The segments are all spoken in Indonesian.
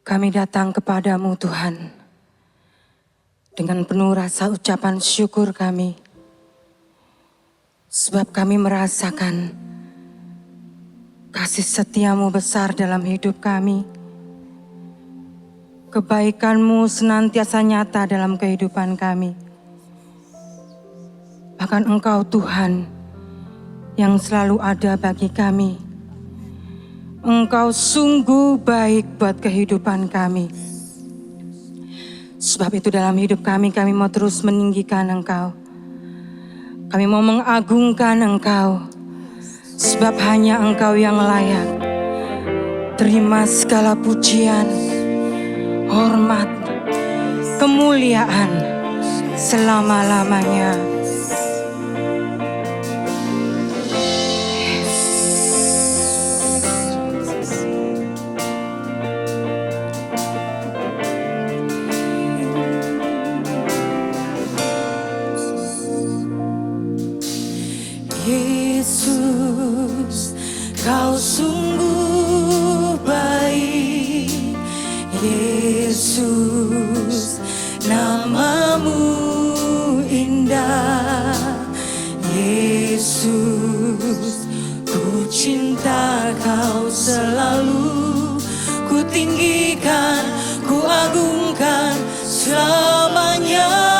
Kami datang kepadamu Tuhan, dengan penuh rasa ucapan syukur kami, sebab kami merasakan kasih setiamu besar dalam hidup kami. Kebaikanmu senantiasa nyata dalam kehidupan kami. Bahkan Engkau Tuhan yang selalu ada bagi kami. Engkau sungguh baik buat kehidupan kami. Sebab itu dalam hidup kami mau terus meninggikan Engkau. Kami mau mengagungkan Engkau. Sebab hanya Engkau yang layak. Terima segala pujian, hormat, kemuliaan selama-lamanya. Yesus, Kau sungguh baik. Yesus, namamu indah. Yesus, ku cinta Kau selalu. Ku tinggikan, ku agungkan selamanya.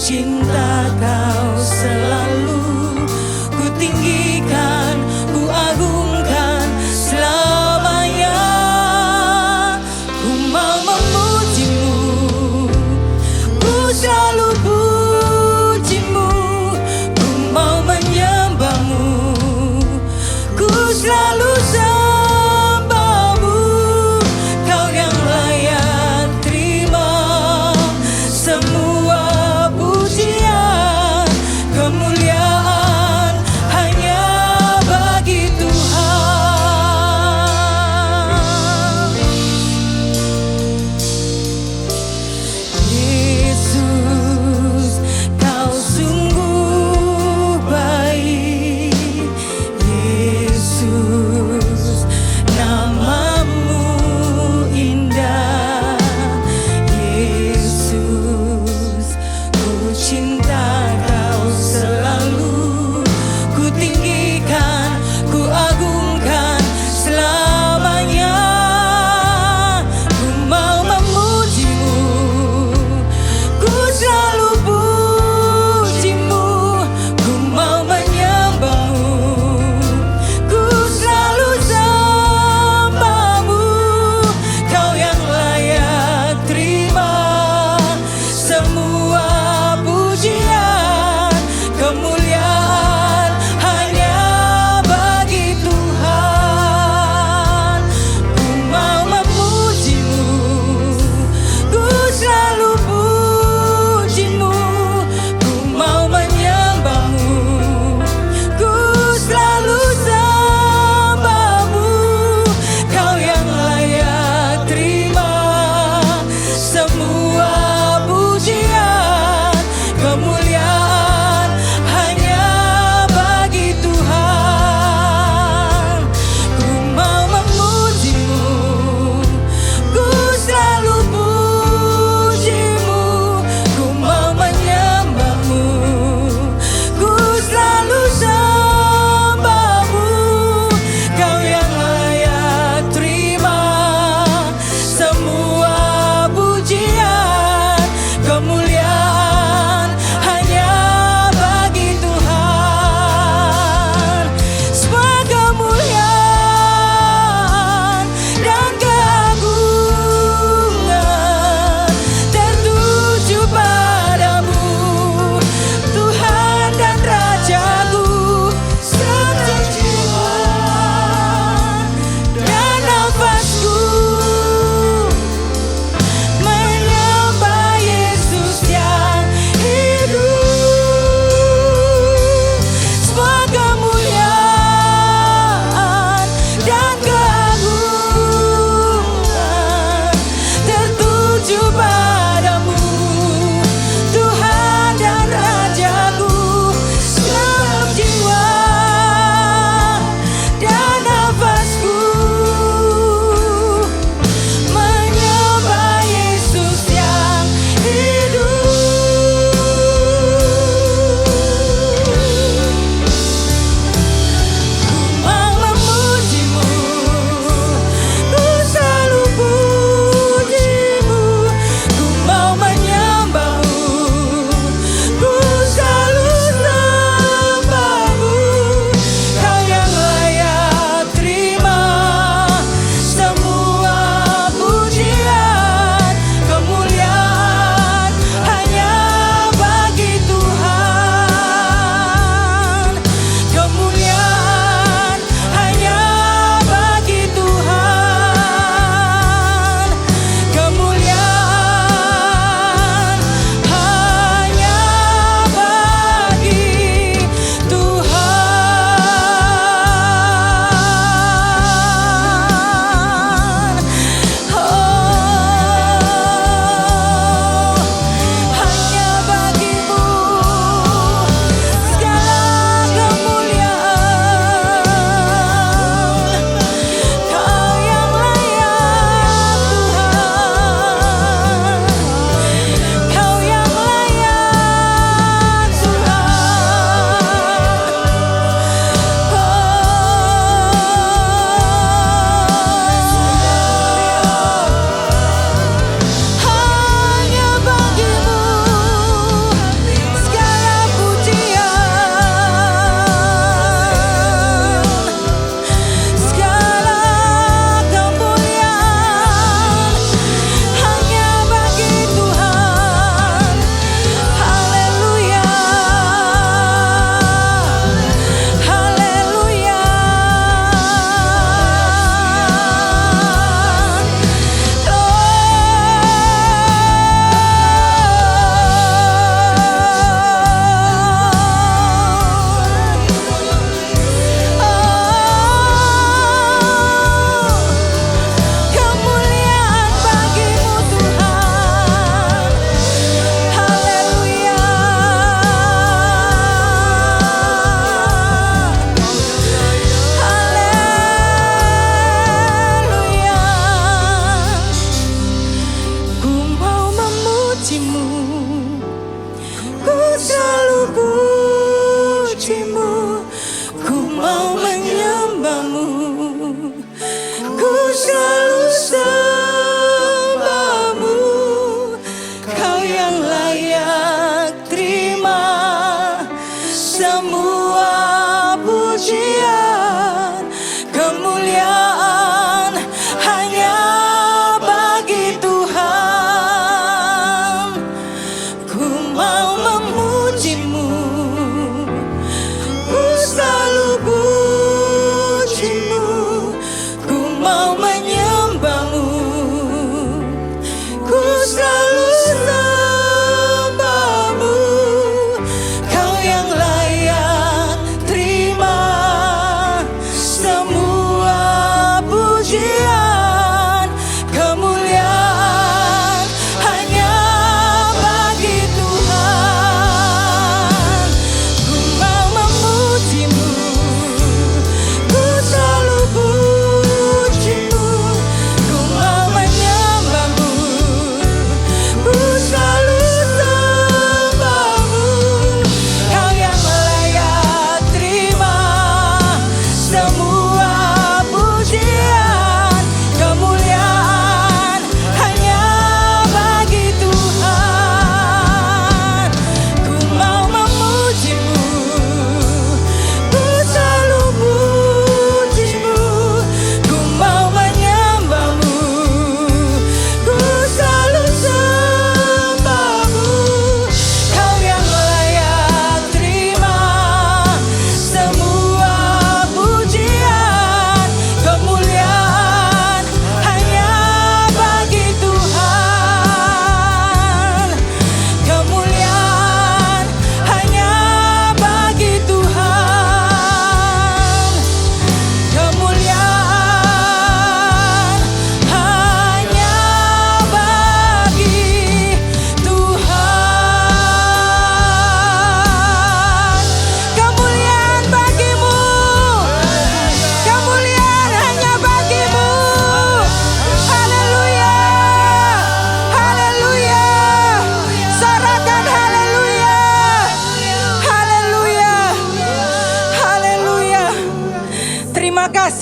Cinta Kau selalu, ku tinggi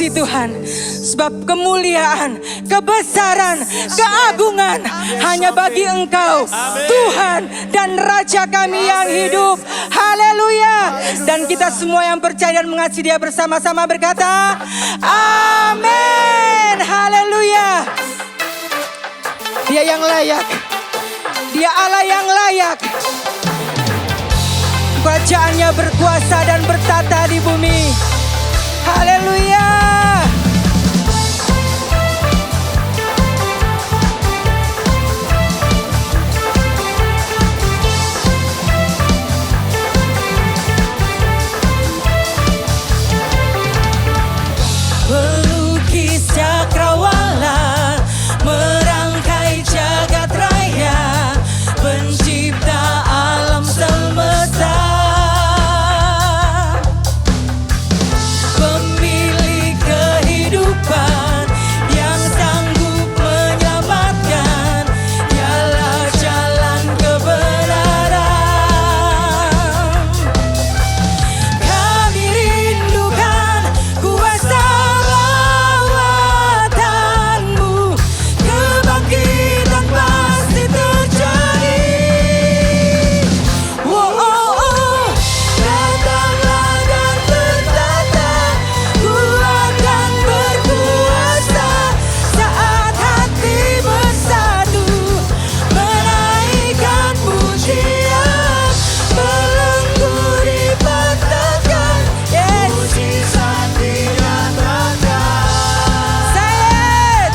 kasih Tuhan. Sebab kemuliaan, kebesaran, keagungan hanya bagi Engkau, Tuhan dan Raja kami yang hidup. Haleluya. Dan kita semua yang percaya dan mengasihi Dia bersama-sama berkata, amin. Haleluya. Dia yang layak. Dia Allah yang layak. Kerajaannya berkuasa dan bertata di bumi. Haleluya. Pelukis cakrawala, merangkai jagat raya, pencipta alam semesta, pemilik kehidupan yang sanggup menyelamatkan, dialah jalan kebenaran. Kami rindukan kuasa lawatanmu, kebangkitan pasti terjadi. Oh, oh, oh, datanglah dan bertata, ku akan berkuasa saat hati bersatu, menaikkan pujian, belenggu dipatahkan, mujizat dinyatakan. Say it.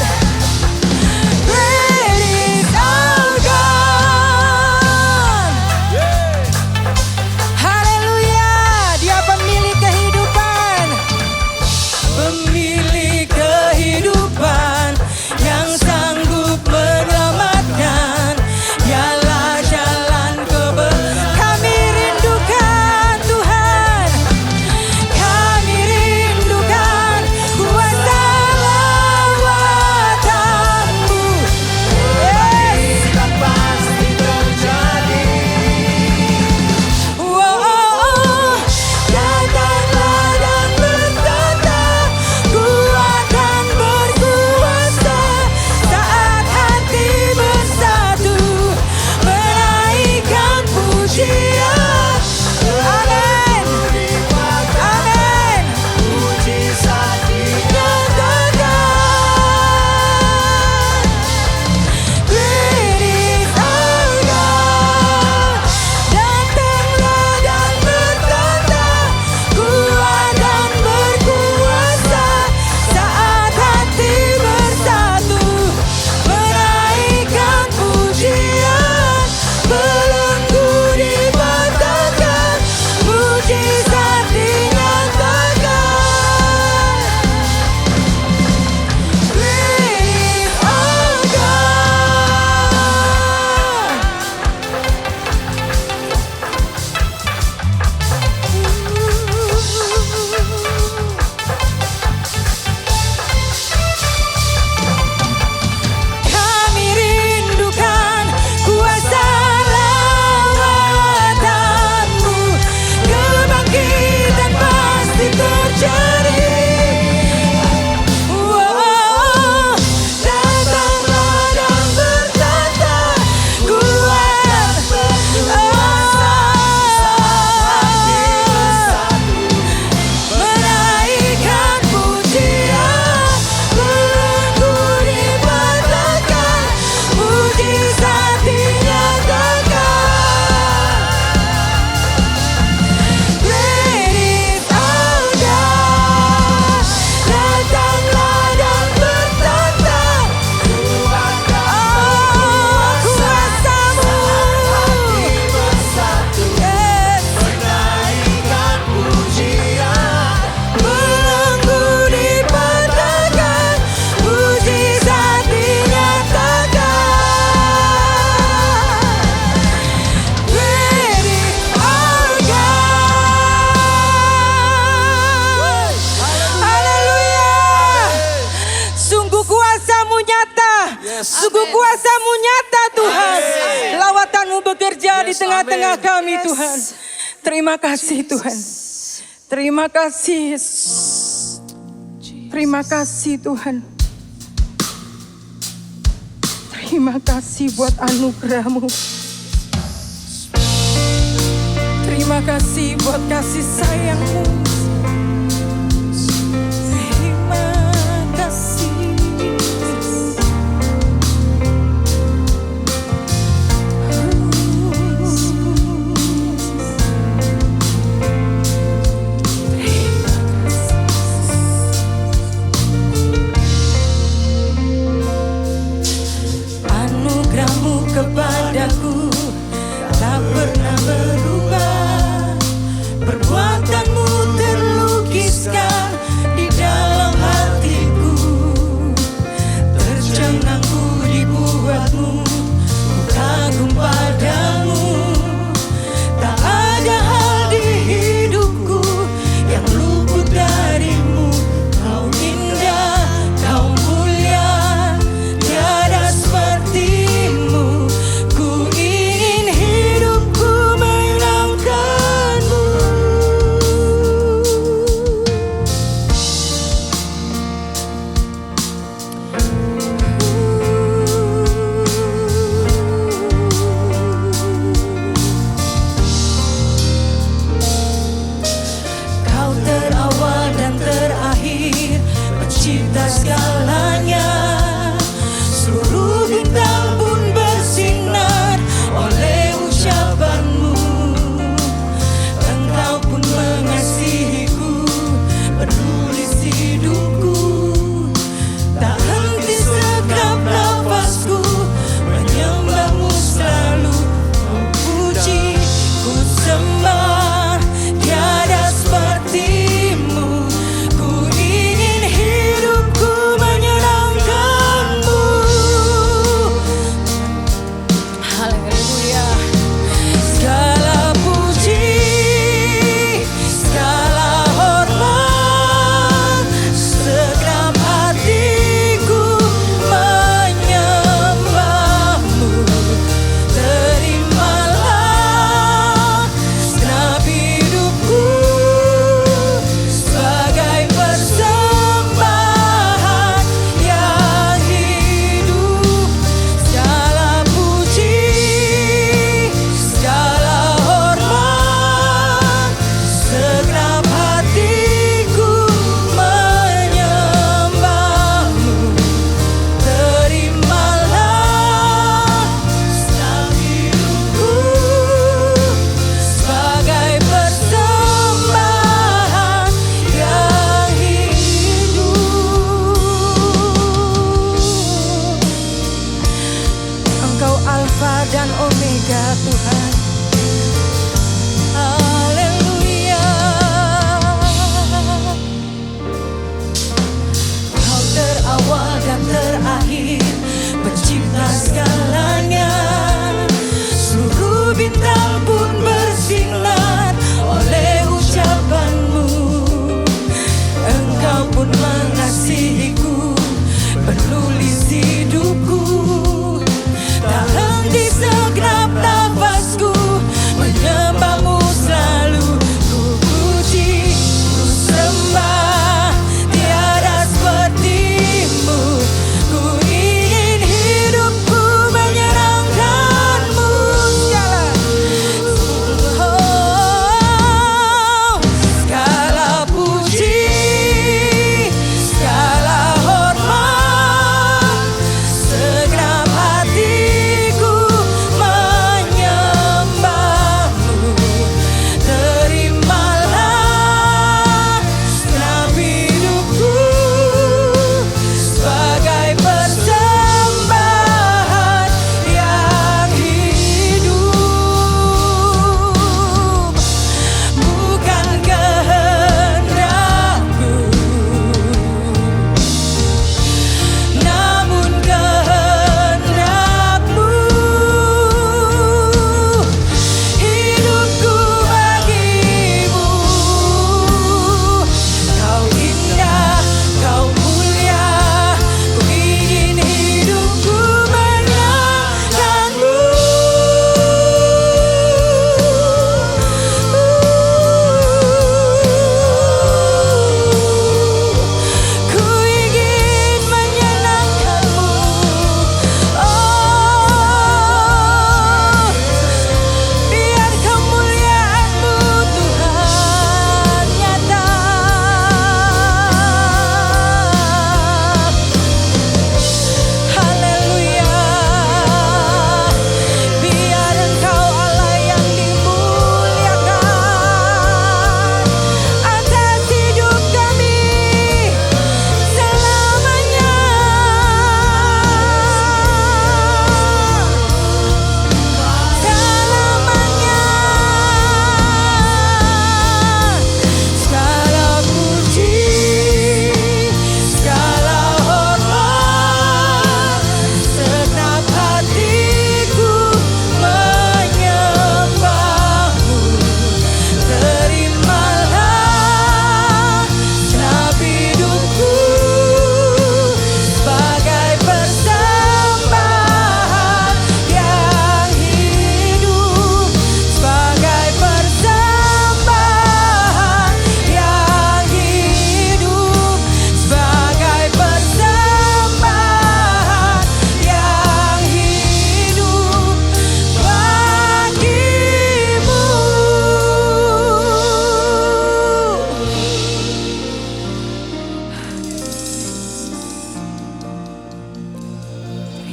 Great is our God. Haleluya. Dia pemilik kehidupan. Pemilik kehidupan yang sanggup menyelamatkan, dialah jalan kebenaran. Kami rindukan Tuhan. Kami rindukan kuasa lawatanmu. Kebangkitan pasti terjadi. Oh, oh, oh, datanglah dan bertata, ku akan berkuasa saat hati bersatu, menaikkan pujian. Amin. Amin. Mujizat dinyatakan. Great is our God. Datanglah dan bertata, ku akan berkuasa saat hati bersatu, menaikkan pujian, belenggu dipatahkan, mujizat dinyatakan. Great is our Kami rindukan kuasa lawatanmu, kebangkitan pasti terjadi. Oh, oh, oh, datanglah dan bertata, kuat menaikkan pujian, belenggu dipatahkan, mujizat dinyatakan. Great is our God. Datanglah dan bertata, kuasamu menaikkan pujian, belenggu dipatahkan, mujizat dinyatakan. Great is our God. Haleluya. Sungguh kuasa-Mu nyata. Sungguh kuasa-Mu nyata Tuhan. Lawatanmu bekerja di tengah-tengah kami Tuhan. Terima kasih Tuhan. Terima kasih Yesus. Terima kasih Tuhan. Terima kasih buat anugerah-Mu. Terima kasih buat kasih sayang-Mu. Terima kasih. Anugerah-Mu kepadaku tak pernah berubah. Perbuatan-Mu terlukiskan di dalam hatiku. Tercengangku dibuat-Mu, ku kagum padamu. Tak ada hal di hidupku yang luput dari-Mu. Kau indah, Kau mulia, tiada seperti-Mu. Ku ingin hidupku menyenangkan-Mu. Kau terawal dan terakhir, pencipta segalanya. Seluruh bintang pun bersinar oleh ucapan-Mu. Engkau pun mengasihiku, penulis hidupku. Tak henti segenap nafasku menyembah-Mu selalu. Ku puji, ku sembah, tiada seperti-Mu. Ku ingin hidupku menyenangkan-Mu. Haleluya. Segala puji, segala hormat, segenap hatiku menyembah-Mu. Terimalah segenap hidupku sebagai persembahan yang hidup. Segala puji, segala hormat, segenap hatiku menyembah-Mu. Terimalah segenap hidupku sebagai persembahan yang hidup. Engkau Alfa dan Omega Tuhan. Haleluya. Kau terawal dan terakhir, pencipta segalanya. Seluruh bintang pun bersinar oleh ucapan-Mu. Engkau pun mengasihiku, penulis hidupku. Tak henti segenap nafasku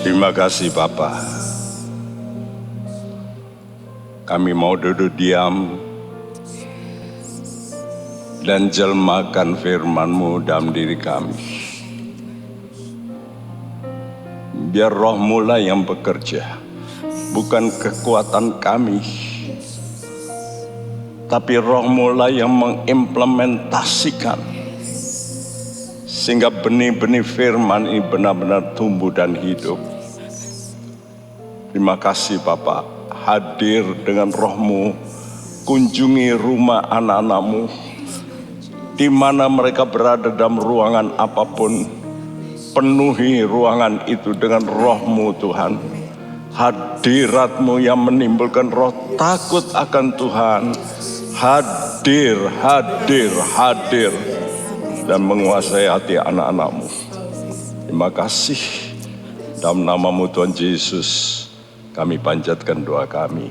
Terima kasih Bapa. Kami mau duduk diam dan jelmakan firman-Mu dalam diri kami. Biar Roh-Mu lah yang bekerja, bukan kekuatan kami, tapi Roh-Mu lah yang mengimplementasikan, sehingga benih-benih firman ini benar-benar tumbuh dan hidup. Terima kasih Bapa, hadir dengan Roh-Mu, kunjungi rumah anak-anak-Mu, di mana mereka berada dalam ruangan apapun, penuhi ruangan itu dengan Roh-Mu Tuhan. Hadirat-Mu yang menimbulkan roh takut akan Tuhan, hadir dan menguasai hati anak-anak-Mu. Terima kasih. Dalam nama-Mu Tuhan Yesus, kami panjatkan doa kami.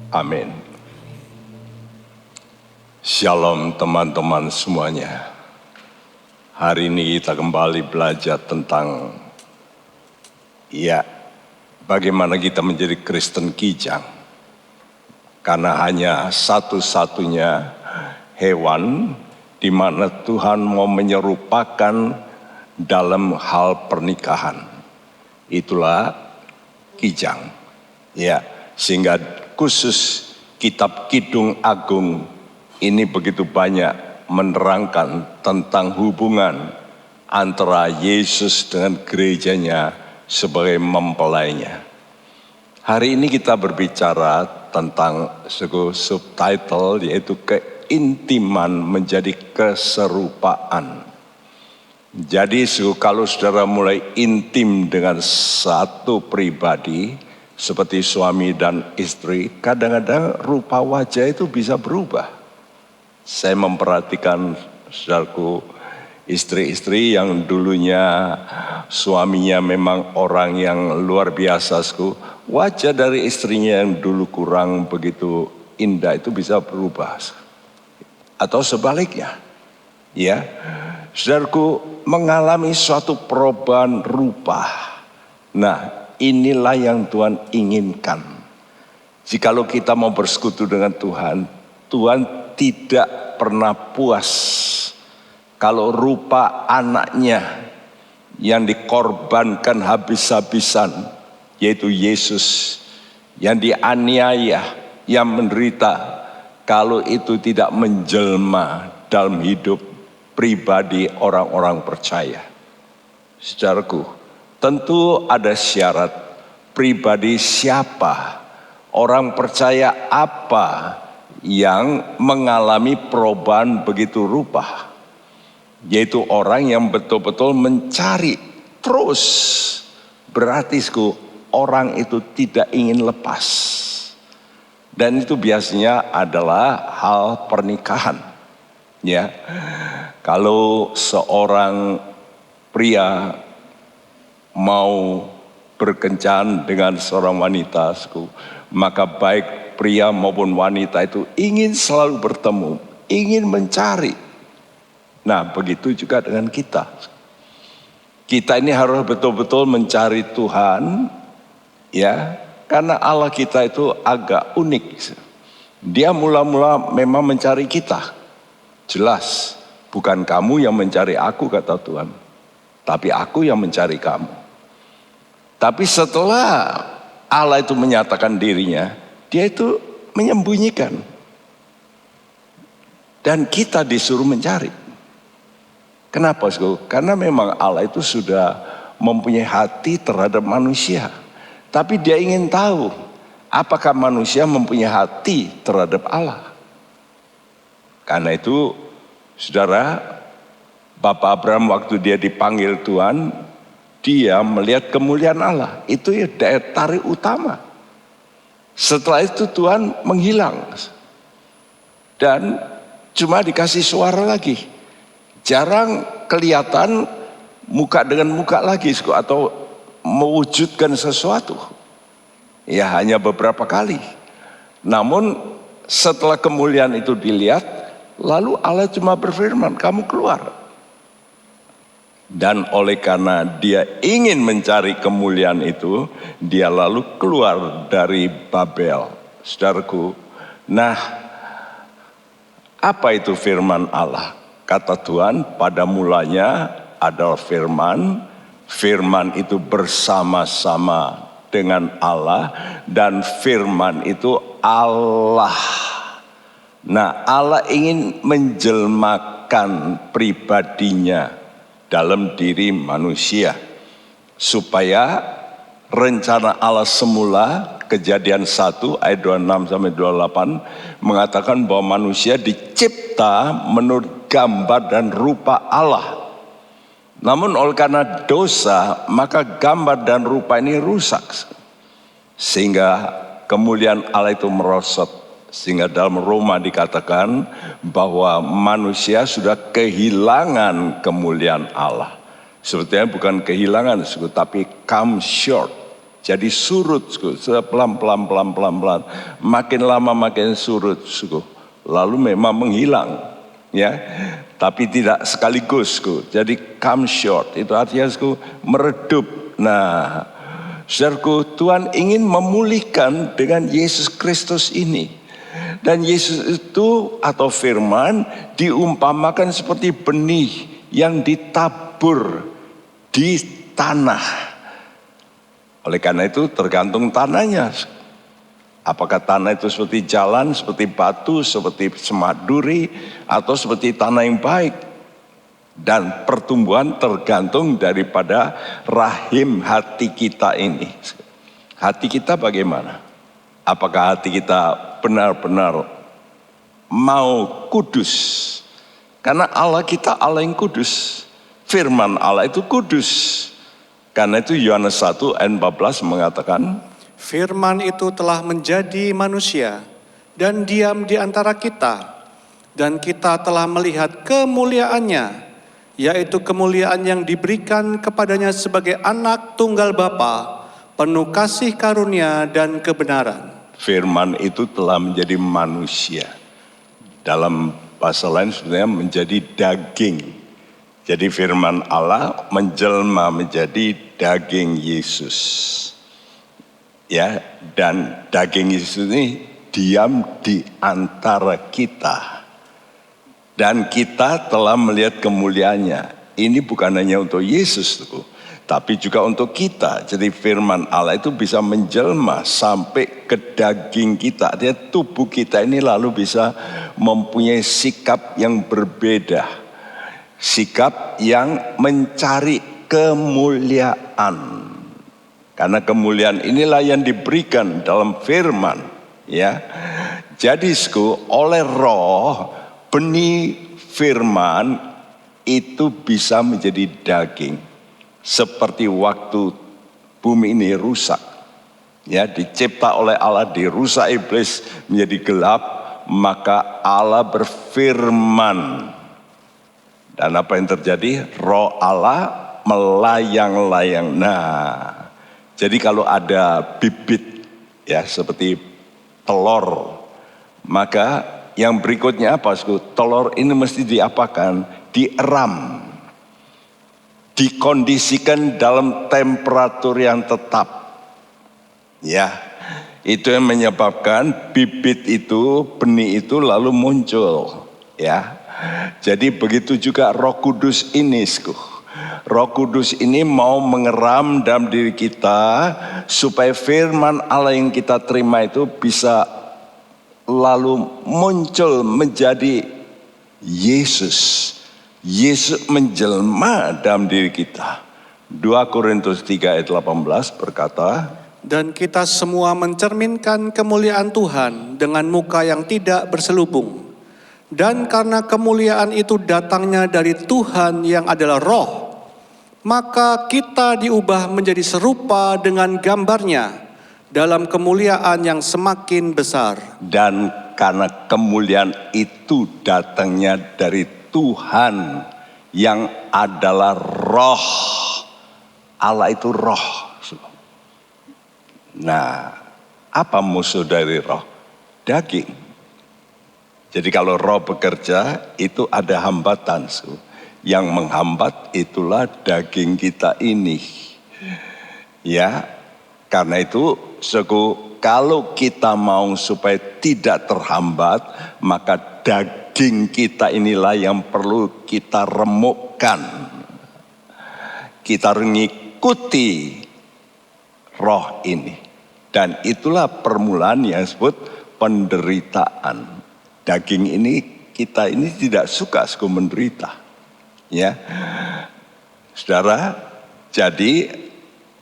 Amin. Shalom teman-teman semuanya. Hari ini kita kembali belajar tentang bagaimana kita menjadi Kristen kijang. Karena hanya satu-satunya hewan di mana Tuhan mau menyerupakan dalam hal pernikahan. Itulah kijang. Sehingga khusus kitab Kidung Agung ini begitu banyak menerangkan tentang hubungan antara Yesus dengan gerejanya sebagai mempelainya. Hari ini kita berbicara tentang subtitle, yaitu keintiman menjadi keserupaan. Jadi kalau saudara mulai intim dengan satu pribadi seperti suami dan istri, kadang-kadang rupa wajah itu bisa berubah. Saya memperhatikan saudaraku, istri-istri yang dulunya suaminya memang orang yang luar biasa, wajah dari istrinya yang dulu kurang begitu indah itu bisa berubah. Atau sebaliknya, saudaraku, mengalami suatu perubahan rupa. Nah, inilah yang Tuhan inginkan. Jikalau kita mau bersekutu dengan Tuhan, Tuhan tidak pernah puas kalau rupa anaknya yang dikorbankan habis-habisan, yaitu Yesus, yang dianiaya, yang menderita, kalau itu tidak menjelma dalam hidup pribadi orang-orang percaya. Saudaraku, tentu ada syarat. Pribadi siapa, orang percaya apa yang mengalami perubahan begitu rupa, yaitu orang yang betul-betul mencari terus. Berarti orang itu tidak ingin lepas, dan itu biasanya adalah hal pernikahan. Kalau seorang pria mau berkencan dengan seorang wanita, maka baik pria maupun wanita itu ingin selalu bertemu, ingin mencari. Nah, begitu juga dengan kita. Kita ini harus betul-betul mencari Tuhan, karena Allah kita itu agak unik. Dia mula-mula memang mencari kita. Jelas, bukan kamu yang mencari aku, kata Tuhan, tapi aku yang mencari kamu. Tapi setelah Allah itu menyatakan dirinya, Dia itu menyembunyikan. Dan kita disuruh mencari. Kenapa? Karena memang Allah itu sudah mempunyai hati terhadap manusia. Tapi Dia ingin tahu, apakah manusia mempunyai hati terhadap Allah. Karena itu, saudara, Bapak Abraham waktu dia dipanggil Tuhan, dia melihat kemuliaan Allah. Itu daya tarik utama. Setelah itu Tuhan menghilang. Dan cuma dikasih suara lagi. Jarang kelihatan muka dengan muka lagi, atau mewujudkan sesuatu. Hanya beberapa kali. Namun setelah kemuliaan itu dilihat, lalu Allah cuma berfirman, kamu keluar. Dan oleh karena dia ingin mencari kemuliaan itu, dia lalu keluar dari Babel. Saudaraku, nah apa itu firman Allah? Kata Tuhan, pada mulanya adalah firman, firman itu bersama-sama dengan Allah, dan firman itu Allah. Nah, Allah ingin menjelmakan pribadinya dalam diri manusia, supaya rencana Allah semula, Kejadian 1 ayat 26 sampai 28 mengatakan bahwa manusia dicipta menurut gambar dan rupa Allah. Namun oleh karena dosa, maka gambar dan rupa ini rusak, sehingga kemuliaan Allah itu merosot. Sehingga dalam Roma dikatakan bahwa manusia sudah kehilangan kemuliaan Allah. Sebetulnya bukan kehilangan, tapi come short. Jadi surut, pelan-pelan. Makin lama makin surut, lalu memang menghilang, ya. Tapi tidak sekaligus, jadi come short, itu artinya meredup. Nah, saudaraku, Tuhan ingin memulihkan dengan Yesus Kristus ini. Dan Yesus itu atau firman diumpamakan seperti benih yang ditabur di tanah. Oleh karena itu tergantung tanahnya. Apakah tanah itu seperti jalan, seperti batu, seperti semak duri, atau seperti tanah yang baik. Dan pertumbuhan tergantung daripada rahim hati kita ini. Hati kita bagaimana? Apakah hati kita benar-benar mau kudus? Karena Allah kita Allah yang kudus. Firman Allah itu kudus. Karena itu Yohanes 1 ayat 14 mengatakan, Firman itu telah menjadi manusia dan diam di antara kita. Dan kita telah melihat kemuliaannya, yaitu kemuliaan yang diberikan kepadanya sebagai anak tunggal Bapa, penuh kasih karunia dan kebenaran. Firman itu telah menjadi manusia. Dalam bahasa lain sebenarnya menjadi daging. Jadi firman Allah menjelma menjadi daging Yesus. Ya, dan daging Yesus ini diam di antara kita. Dan kita telah melihat kemuliaannya. Ini bukan hanya untuk Yesus, tapi juga untuk kita. Jadi firman Allah itu bisa menjelma sampai ke daging kita. Artinya tubuh kita ini lalu bisa mempunyai sikap yang berbeda. Sikap yang mencari kemuliaan. Karena kemuliaan inilah yang diberikan dalam firman. Ya, jadi oleh Roh, benih firman itu bisa menjadi daging. Seperti waktu bumi ini rusak, ya, dicipta oleh Allah, dirusak iblis menjadi gelap, maka Allah berfirman, dan apa yang terjadi? Roh Allah melayang-layang. Nah, jadi kalau ada bibit, ya, seperti telur, maka yang berikutnya apa? Telur ini mesti diapakan? Dieram. Dikondisikan dalam temperatur yang tetap. Ya, itu yang menyebabkan bibit itu, benih itu lalu muncul. Ya, jadi begitu juga Roh Kudus ini. Roh Kudus ini mau mengeram dalam diri kita supaya firman Allah yang kita terima itu bisa lalu muncul menjadi Yesus. Yesus menjelma dalam diri kita. 2 Korintus 3 ayat 18 berkata, Dan kita semua mencerminkan kemuliaan Tuhan dengan muka yang tidak berselubung. Dan karena kemuliaan itu datangnya dari Tuhan yang adalah Roh, maka kita diubah menjadi serupa dengan gambarnya dalam kemuliaan yang semakin besar. Dan karena kemuliaan itu datangnya dari Tuhan yang adalah Roh. Allah itu Roh. Nah, apa musuh dari Roh? Daging. Jadi kalau Roh bekerja itu ada hambatan. Yang menghambat itulah daging kita ini. Ya, karena itu kalau kita mau supaya tidak terhambat, maka daging kita inilah yang perlu kita remukkan. Kita mengikuti roh ini. Dan itulah permulaan yang disebut penderitaan. Daging ini, kita ini tidak suka menderita. Ya, saudara, jadi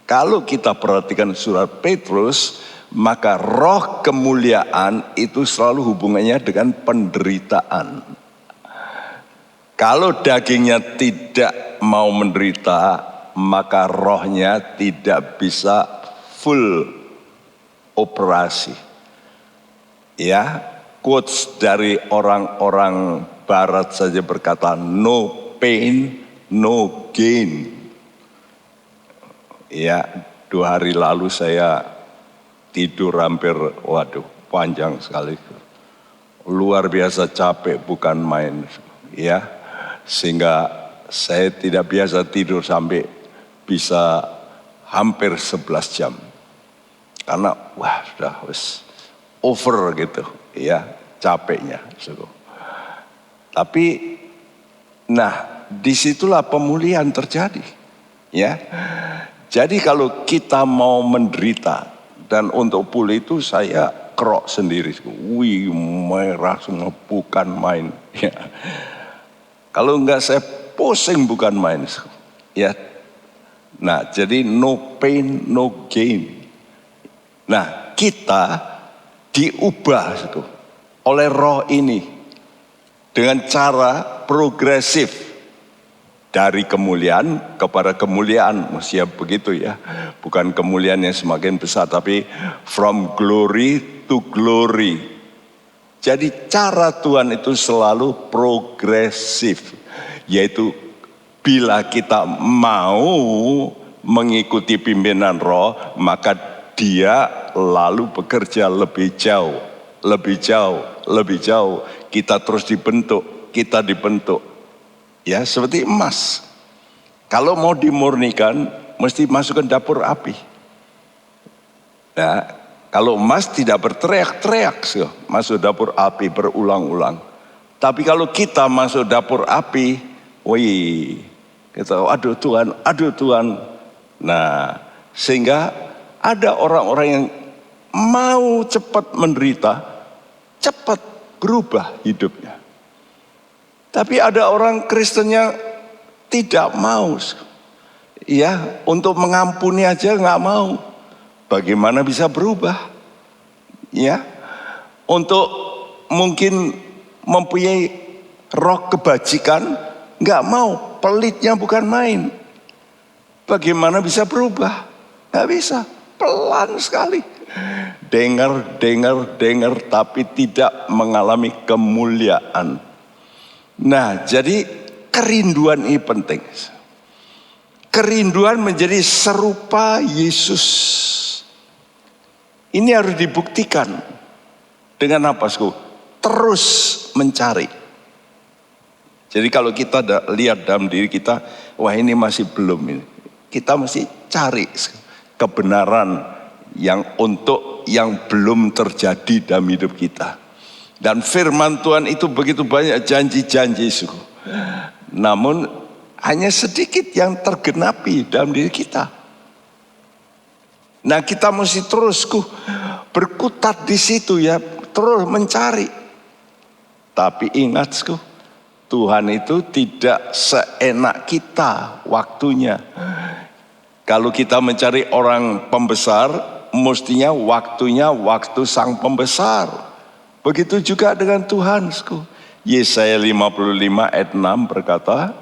kalau kita perhatikan surat Petrus, maka roh kemuliaan itu selalu hubungannya dengan penderitaan. Kalau dagingnya tidak mau menderita, maka rohnya tidak bisa full operasi. Ya, quotes dari orang-orang barat saja berkata, no pain, no gain. Ya, 2 hari lalu saya tidur hampir, panjang sekali. Luar biasa capek, bukan main. Ya, sehingga saya tidak biasa tidur sampai bisa hampir 11 jam. Karena, sudah over gitu, ya, capeknya. Tapi, disitulah pemulihan terjadi, ya. Jadi kalau kita mau menderita dan untuk pulih itu saya kerok sendiri, merah semua bukan main. Ya. Kalau enggak saya pusing bukan main, ya. Jadi no pain no gain. Kita diubah oleh roh ini dengan cara progresif. Dari kemuliaan kepada kemuliaan, mesti begitu ya. Bukan kemuliaan yang semakin besar, tapi from glory to glory. Jadi cara Tuhan itu selalu progresif. Yaitu bila kita mau mengikuti pimpinan roh, maka dia lalu bekerja lebih jauh. Lebih jauh, lebih jauh. Kita terus dibentuk, kita dibentuk. Ya, seperti emas. Kalau mau dimurnikan, mesti masukkan dapur api. Nah, kalau emas tidak berteriak-teriak, masuk dapur api berulang-ulang. Tapi kalau kita masuk dapur api, kita aduh Tuhan. Sehingga ada orang-orang yang mau cepat menderita, cepat berubah hidupnya. Tapi ada orang Kristen yang tidak mau, ya, untuk mengampuni aja nggak mau. Bagaimana bisa berubah? Ya, untuk mungkin mempunyai roh kebajikan nggak mau, pelitnya bukan main. Bagaimana bisa berubah? Nggak bisa, pelan sekali. Dengar, tapi tidak mengalami kemuliaan. Jadi kerinduan ini penting. Kerinduan menjadi serupa Yesus. Ini harus dibuktikan. Dengan apa, terus mencari. Jadi kalau kita lihat dalam diri kita, ini masih belum ini. Kita mesti cari kebenaran yang belum terjadi dalam hidup kita. Dan firman Tuhan itu begitu banyak janji-janji, namun hanya sedikit yang tergenapi dalam diri kita. Kita mesti terus berkutat di situ ya, terus mencari. Tapi ingat, Tuhan itu tidak seenak kita waktunya. Kalau kita mencari orang pembesar, mestinya waktunya waktu sang pembesar. Begitu juga dengan Tuhan. Yesaya 55 ayat 6 berkata,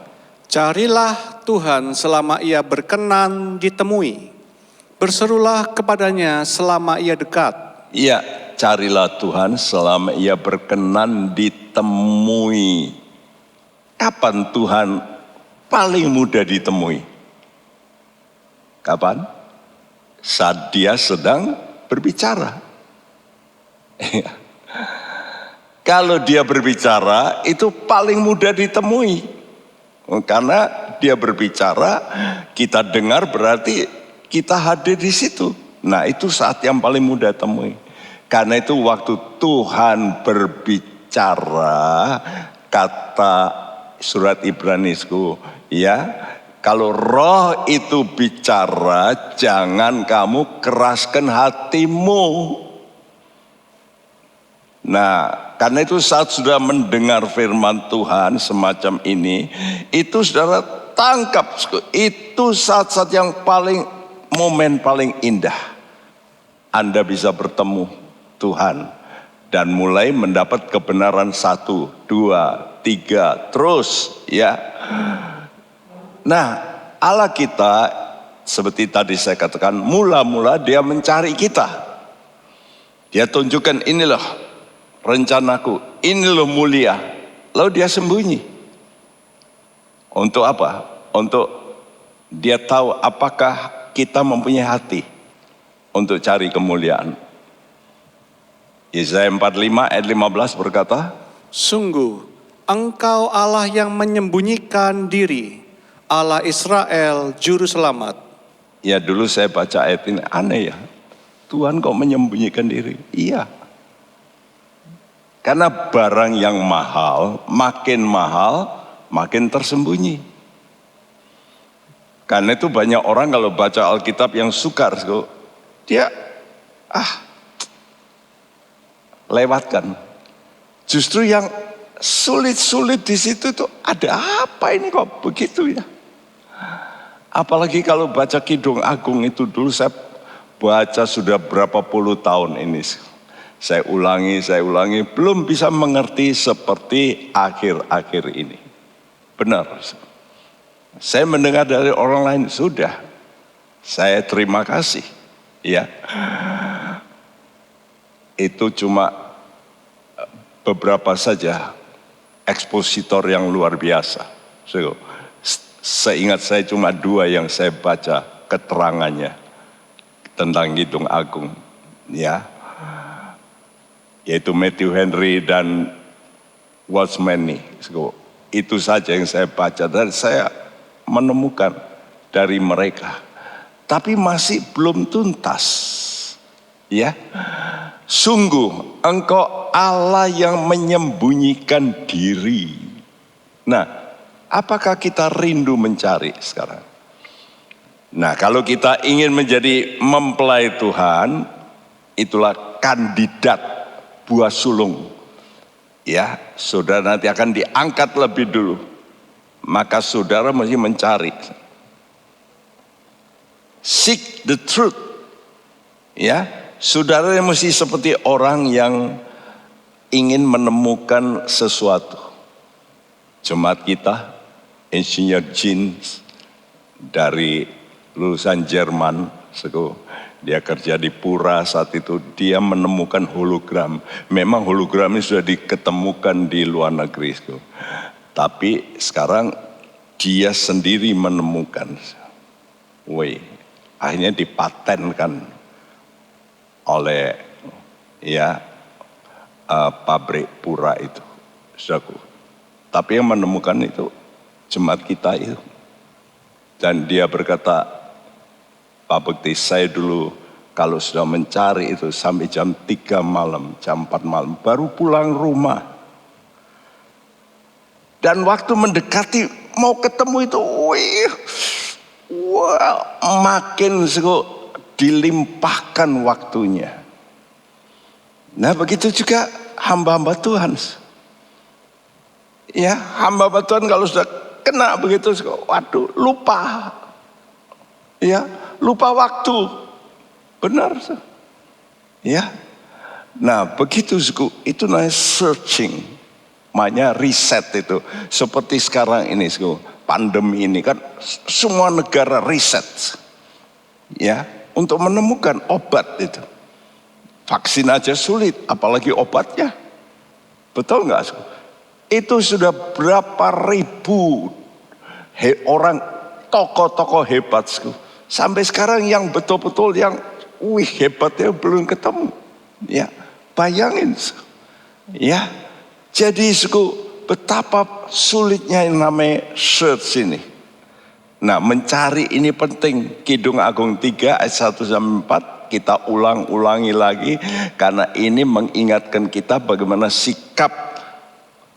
carilah Tuhan selama ia berkenan ditemui. Berserulah kepadanya selama ia dekat. Iya, carilah Tuhan selama ia berkenan ditemui. Kapan Tuhan paling mudah ditemui? Kapan? Saat dia sedang berbicara. Kalau dia berbicara, itu paling mudah ditemui. Karena dia berbicara, kita dengar berarti kita hadir di situ. Nah itu saat yang paling mudah temui. Karena itu waktu Tuhan berbicara, kata surat Ibrani ya, kalau roh itu bicara, jangan kamu keraskan hatimu. Nah, karena itu saat sudah mendengar firman Tuhan semacam ini, itu saudara tangkap, itu saat-saat yang momen paling indah. Anda bisa bertemu Tuhan dan mulai mendapat kebenaran 1, 2, 3, terus ya. Nah, Allah kita seperti tadi saya katakan, mula-mula dia mencari kita. Dia tunjukkan ini loh rencanaku, ini loh mulia. Lalu dia sembunyi. Untuk apa? Untuk dia tahu apakah kita mempunyai hati untuk cari kemuliaan. Yesaya 45 ayat 15 berkata, Sungguh, Engkau Allah yang menyembunyikan diri, Allah Israel, Juru Selamat. Ya dulu saya baca ayat ini, aneh ya. Tuhan kok menyembunyikan diri? Iya. Karena barang yang mahal, makin tersembunyi. Karena itu banyak orang kalau baca Alkitab yang sukar, dia lewatkan. Justru yang sulit-sulit di situ tuh ada apa ini kok begitu ya? Apalagi kalau baca Kidung Agung itu dulu saya baca sudah berapa puluh tahun ini. Saya ulangi, belum bisa mengerti seperti akhir-akhir ini. Benar. Saya mendengar dari orang lain, sudah. Saya terima kasih. Ya. Itu cuma beberapa saja ekspositor yang luar biasa. Seingat saya cuma 2 yang saya baca keterangannya tentang Kidung Agung. Ya. Yaitu Matthew Henry dan Watchman nih. Itu saja yang saya baca dan saya menemukan dari mereka. Tapi masih belum tuntas. Ya. Sungguh Engkau Allah yang menyembunyikan diri. Nah, apakah kita rindu mencari sekarang? Nah, kalau kita ingin menjadi mempelai Tuhan, itulah kandidat buah sulung. Ya, saudara nanti akan diangkat lebih dulu. Maka saudara mesti mencari. Seek the truth. Ya, saudara mesti seperti orang yang ingin menemukan sesuatu. Jemaat kita, Insinyur Jeans dari lulusan Jerman, dia kerja di Pura saat itu, dia menemukan hologram. Memang hologram ini sudah diketemukan di luar negeri. Tapi sekarang dia sendiri menemukan. Akhirnya dipatenkan oleh pabrik Pura itu. Tapi yang menemukan itu jemaat kita itu. Dan dia berkata, Pak Bekti, saya dulu kalau sudah mencari itu sampai jam 3 malam, jam 4 malam, baru pulang rumah. Dan waktu mendekati mau ketemu itu, makin dilimpahkan waktunya. Nah begitu juga hamba-hamba Tuhan. Ya, hamba-hamba Tuhan kalau sudah kena begitu, waduh, lupa. Ya, lupa waktu. Benar. Ya. Nah, begitu itu namanya searching. Namanya riset itu. Seperti sekarang ini, pandemi ini kan semua negara riset. Ya, untuk menemukan obat itu. Vaksin aja sulit, apalagi obatnya. Betul enggak? Itu sudah berapa ribu orang, tokoh-tokoh hebat. Sampai sekarang yang betul-betul yang hebatnya belum ketemu. Ya, bayangin. Ya. Jadi betapa sulitnya yang namanya search ini. Nah, mencari ini penting. Kidung Agung 3 ayat 1-4 kita ulangi lagi karena ini mengingatkan kita bagaimana sikap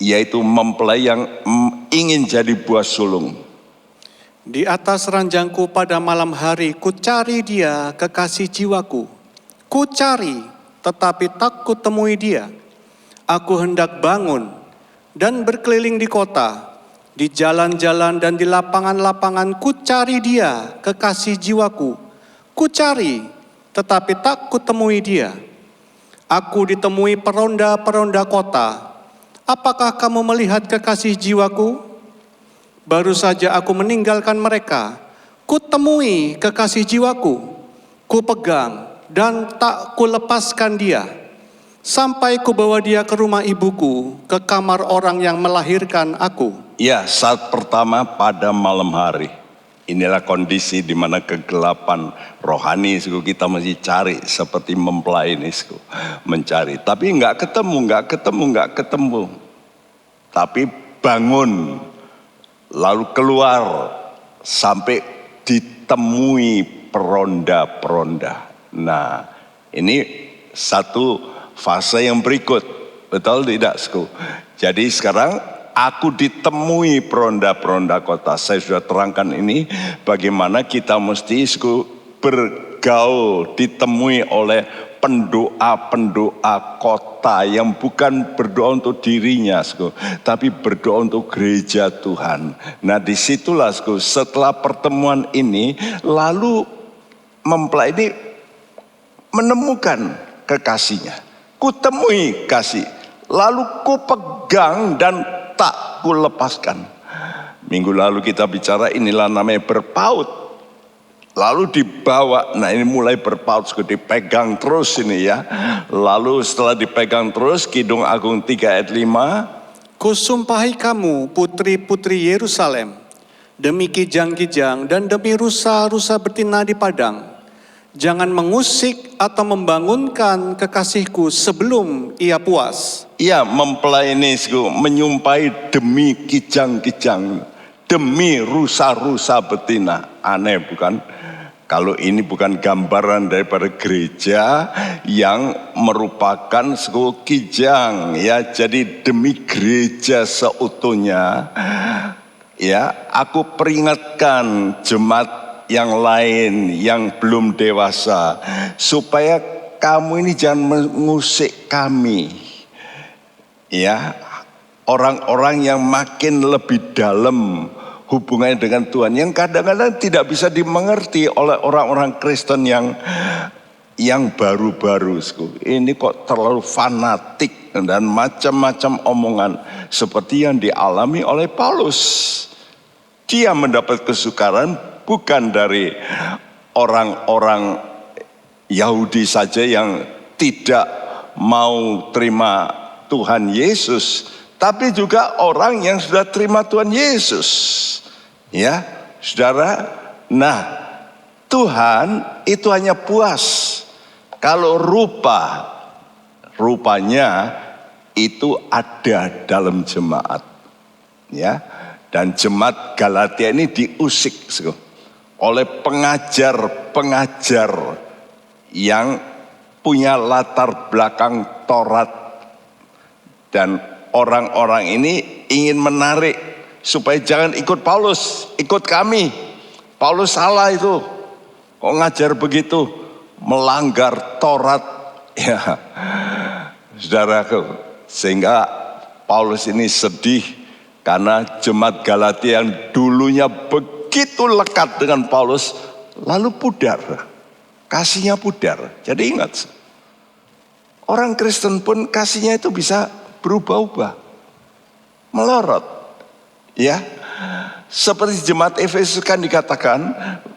yaitu mempelai yang ingin jadi buah sulung. Di atas ranjangku pada malam hari, ku cari dia, kekasih jiwaku. Ku cari, tetapi tak ku temui dia. Aku hendak bangun dan berkeliling di kota, di jalan-jalan dan di lapangan-lapangan, ku cari dia, kekasih jiwaku. Ku cari, tetapi tak ku temui dia. Aku ditemui peronda-peronda kota. Apakah kamu melihat kekasih jiwaku? Baru saja aku meninggalkan mereka. Ku temui kekasih jiwaku. Ku pegang dan tak ku lepaskan dia. Sampai ku bawa dia ke rumah ibuku, ke kamar orang yang melahirkan aku. Ya, saat pertama pada malam hari. Inilah kondisi di mana kegelapan rohani kita mesti cari seperti mempelai ini mencari. Tapi nggak ketemu. Tapi bangun, lalu keluar sampai ditemui peronda-peronda. Nah, ini satu fase yang berikut, betul tidak, Sku? Jadi sekarang aku ditemui peronda-peronda kota. Saya sudah terangkan ini bagaimana kita mesti, Sku, bergaul, ditemui oleh pendoa-pendoa kota yang bukan berdoa untuk dirinya, Sku, tapi berdoa untuk gereja Tuhan. Nah, disitulah, Sku, setelah pertemuan ini, lalu mempelai ini menemukan kekasihnya. Kutemui kasih, lalu ku pegang dan tak ku lepaskan. Minggu lalu kita bicara inilah namanya berpaut. Lalu dibawa, nah ini mulai berpaut, dipegang terus ini ya. Lalu setelah dipegang terus, Kidung Agung 3 ayat 5. Kusumpahi kamu putri-putri Yerusalem, demi kijang-kijang dan demi rusa-rusa betina di padang. Jangan mengusik atau membangunkan kekasihku sebelum ia puas. Iya, mempelai ini menyumpahi demi kijang-kijang, demi rusa-rusa betina. Aneh bukan? Kalau ini bukan gambaran daripada gereja yang merupakan kijang ya. Jadi demi gereja seutuhnya ya, aku peringatkan jemaat yang lain yang belum dewasa supaya kamu ini jangan mengusik kami ya, orang-orang yang makin lebih dalam hubungannya dengan Tuhan, yang kadang-kadang tidak bisa dimengerti oleh orang-orang Kristen yang baru-baru. Ini kok terlalu fanatik dan macam-macam omongan seperti yang dialami oleh Paulus. Dia mendapat kesukaran bukan dari orang-orang Yahudi saja yang tidak mau terima Tuhan Yesus, tapi juga orang yang sudah terima Tuhan Yesus. Ya, saudara. Nah, Tuhan itu hanya puas kalau rupanya itu ada dalam jemaat. Ya, dan jemaat Galatia ini diusik oleh pengajar-pengajar yang punya latar belakang Taurat, dan orang-orang ini ingin menarik supaya jangan ikut Paulus, ikut kami. Paulus salah itu, kok ngajar begitu, melanggar Taurat ya, saudaraku. Sehingga Paulus ini sedih karena jemaat Galatia yang dulunya begitu lekat dengan Paulus lalu pudar, kasihnya pudar. Jadi ingat, orang Kristen pun kasihnya itu bisa berubah-ubah, melorot ya. Seperti jemaat Efesus kan dikatakan,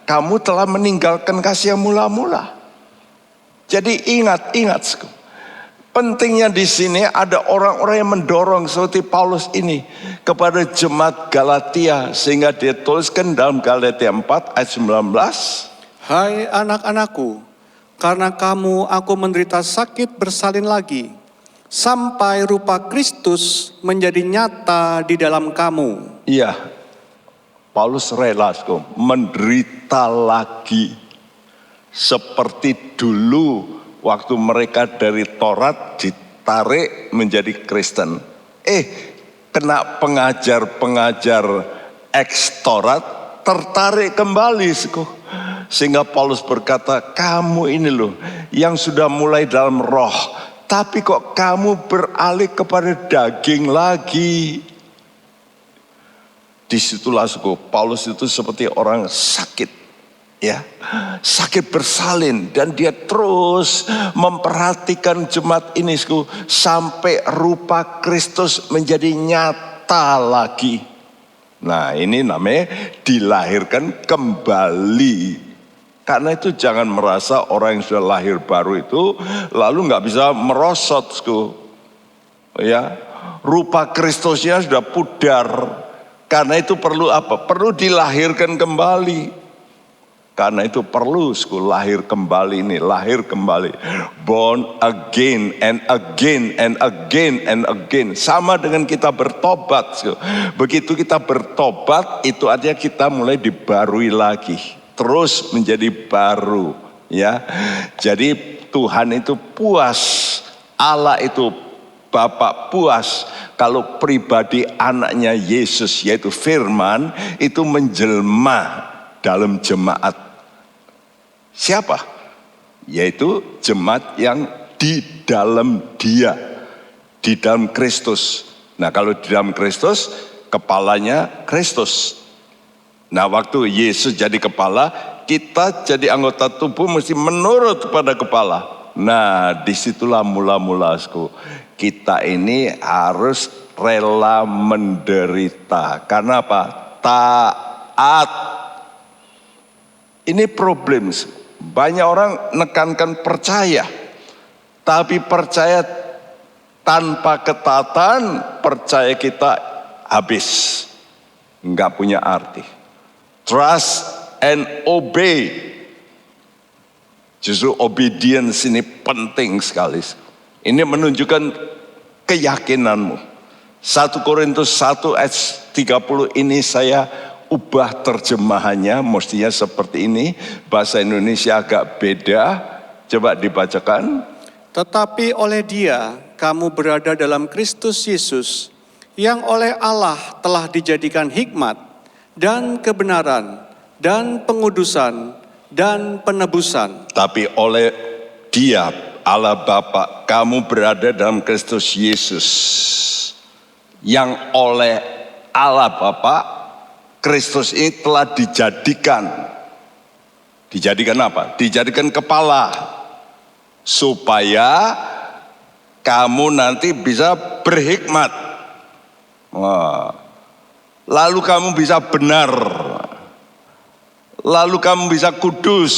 kamu telah meninggalkan kasih yang mula-mula. Jadi ingat, pentingnya di sini ada orang-orang yang mendorong seperti Paulus ini kepada jemaat Galatia, sehingga dia tuliskan dalam Galatia 4 ayat 19. Hai anak-anakku, karena kamu aku menderita sakit bersalin lagi. sampai rupa Kristus menjadi nyata di dalam kamu. Iya, Paulus rela menderita lagi seperti dulu waktu mereka dari Taurat ditarik menjadi Kristen. Kena pengajar-pengajar eks-Taurat tertarik kembali. Sehingga Paulus berkata, kamu ini loh yang sudah mulai dalam roh, tapi kok kamu beralih kepada daging lagi. Disitulah Paulus itu seperti orang sakit, ya, sakit bersalin, dan dia terus memperhatikan jemaat ini sampai rupa Kristus menjadi nyata lagi. Nah, ini namanya dilahirkan kembali. Karena itu jangan merasa orang yang sudah lahir baru itu lalu nggak bisa merosot, ya, rupa Kristusnya sudah pudar. Karena itu perlu apa? Perlu dilahirkan kembali. Karena itu perlu lahir kembali ini, lahir kembali. Born again and again and again and again. Sama dengan kita bertobat. Begitu kita bertobat, itu artinya kita mulai dibarui lagi. Terus menjadi baru, ya. Jadi Tuhan itu puas, Allah itu Bapa puas kalau pribadi anaknya Yesus yaitu Firman itu menjelma dalam jemaat. Siapa? Yaitu jemaat yang di dalam Dia, di dalam Kristus. Nah, kalau di dalam Kristus, kepalanya Kristus. Nah, waktu Yesus jadi kepala, kita jadi anggota tubuh mesti menurut pada kepala. Nah, disitulah mula-mula kita ini harus rela menderita. Karena apa? Taat. Ini problem. Banyak orang nekankan percaya. Tapi percaya tanpa ketaatan, percaya kita habis. Enggak punya arti. Trust and obey. Justru obedience ini penting sekali. Ini menunjukkan keyakinanmu. 1 Korintus 1 ayat 30 ini saya ubah terjemahannya. Mestinya seperti ini. Bahasa Indonesia agak beda. Coba dibacakan. Tetapi oleh Dia kamu berada dalam Kristus Yesus, yang oleh Allah telah dijadikan hikmat dan kebenaran, dan pengudusan, dan penebusan. Tapi oleh Dia, Allah Bapa, kamu berada dalam Kristus Yesus. Yang oleh Allah Bapa, Kristus ini telah dijadikan. Dijadikan apa? Dijadikan kepala. Supaya kamu nanti bisa berhikmat. Lalu kamu bisa benar, lalu kamu bisa kudus,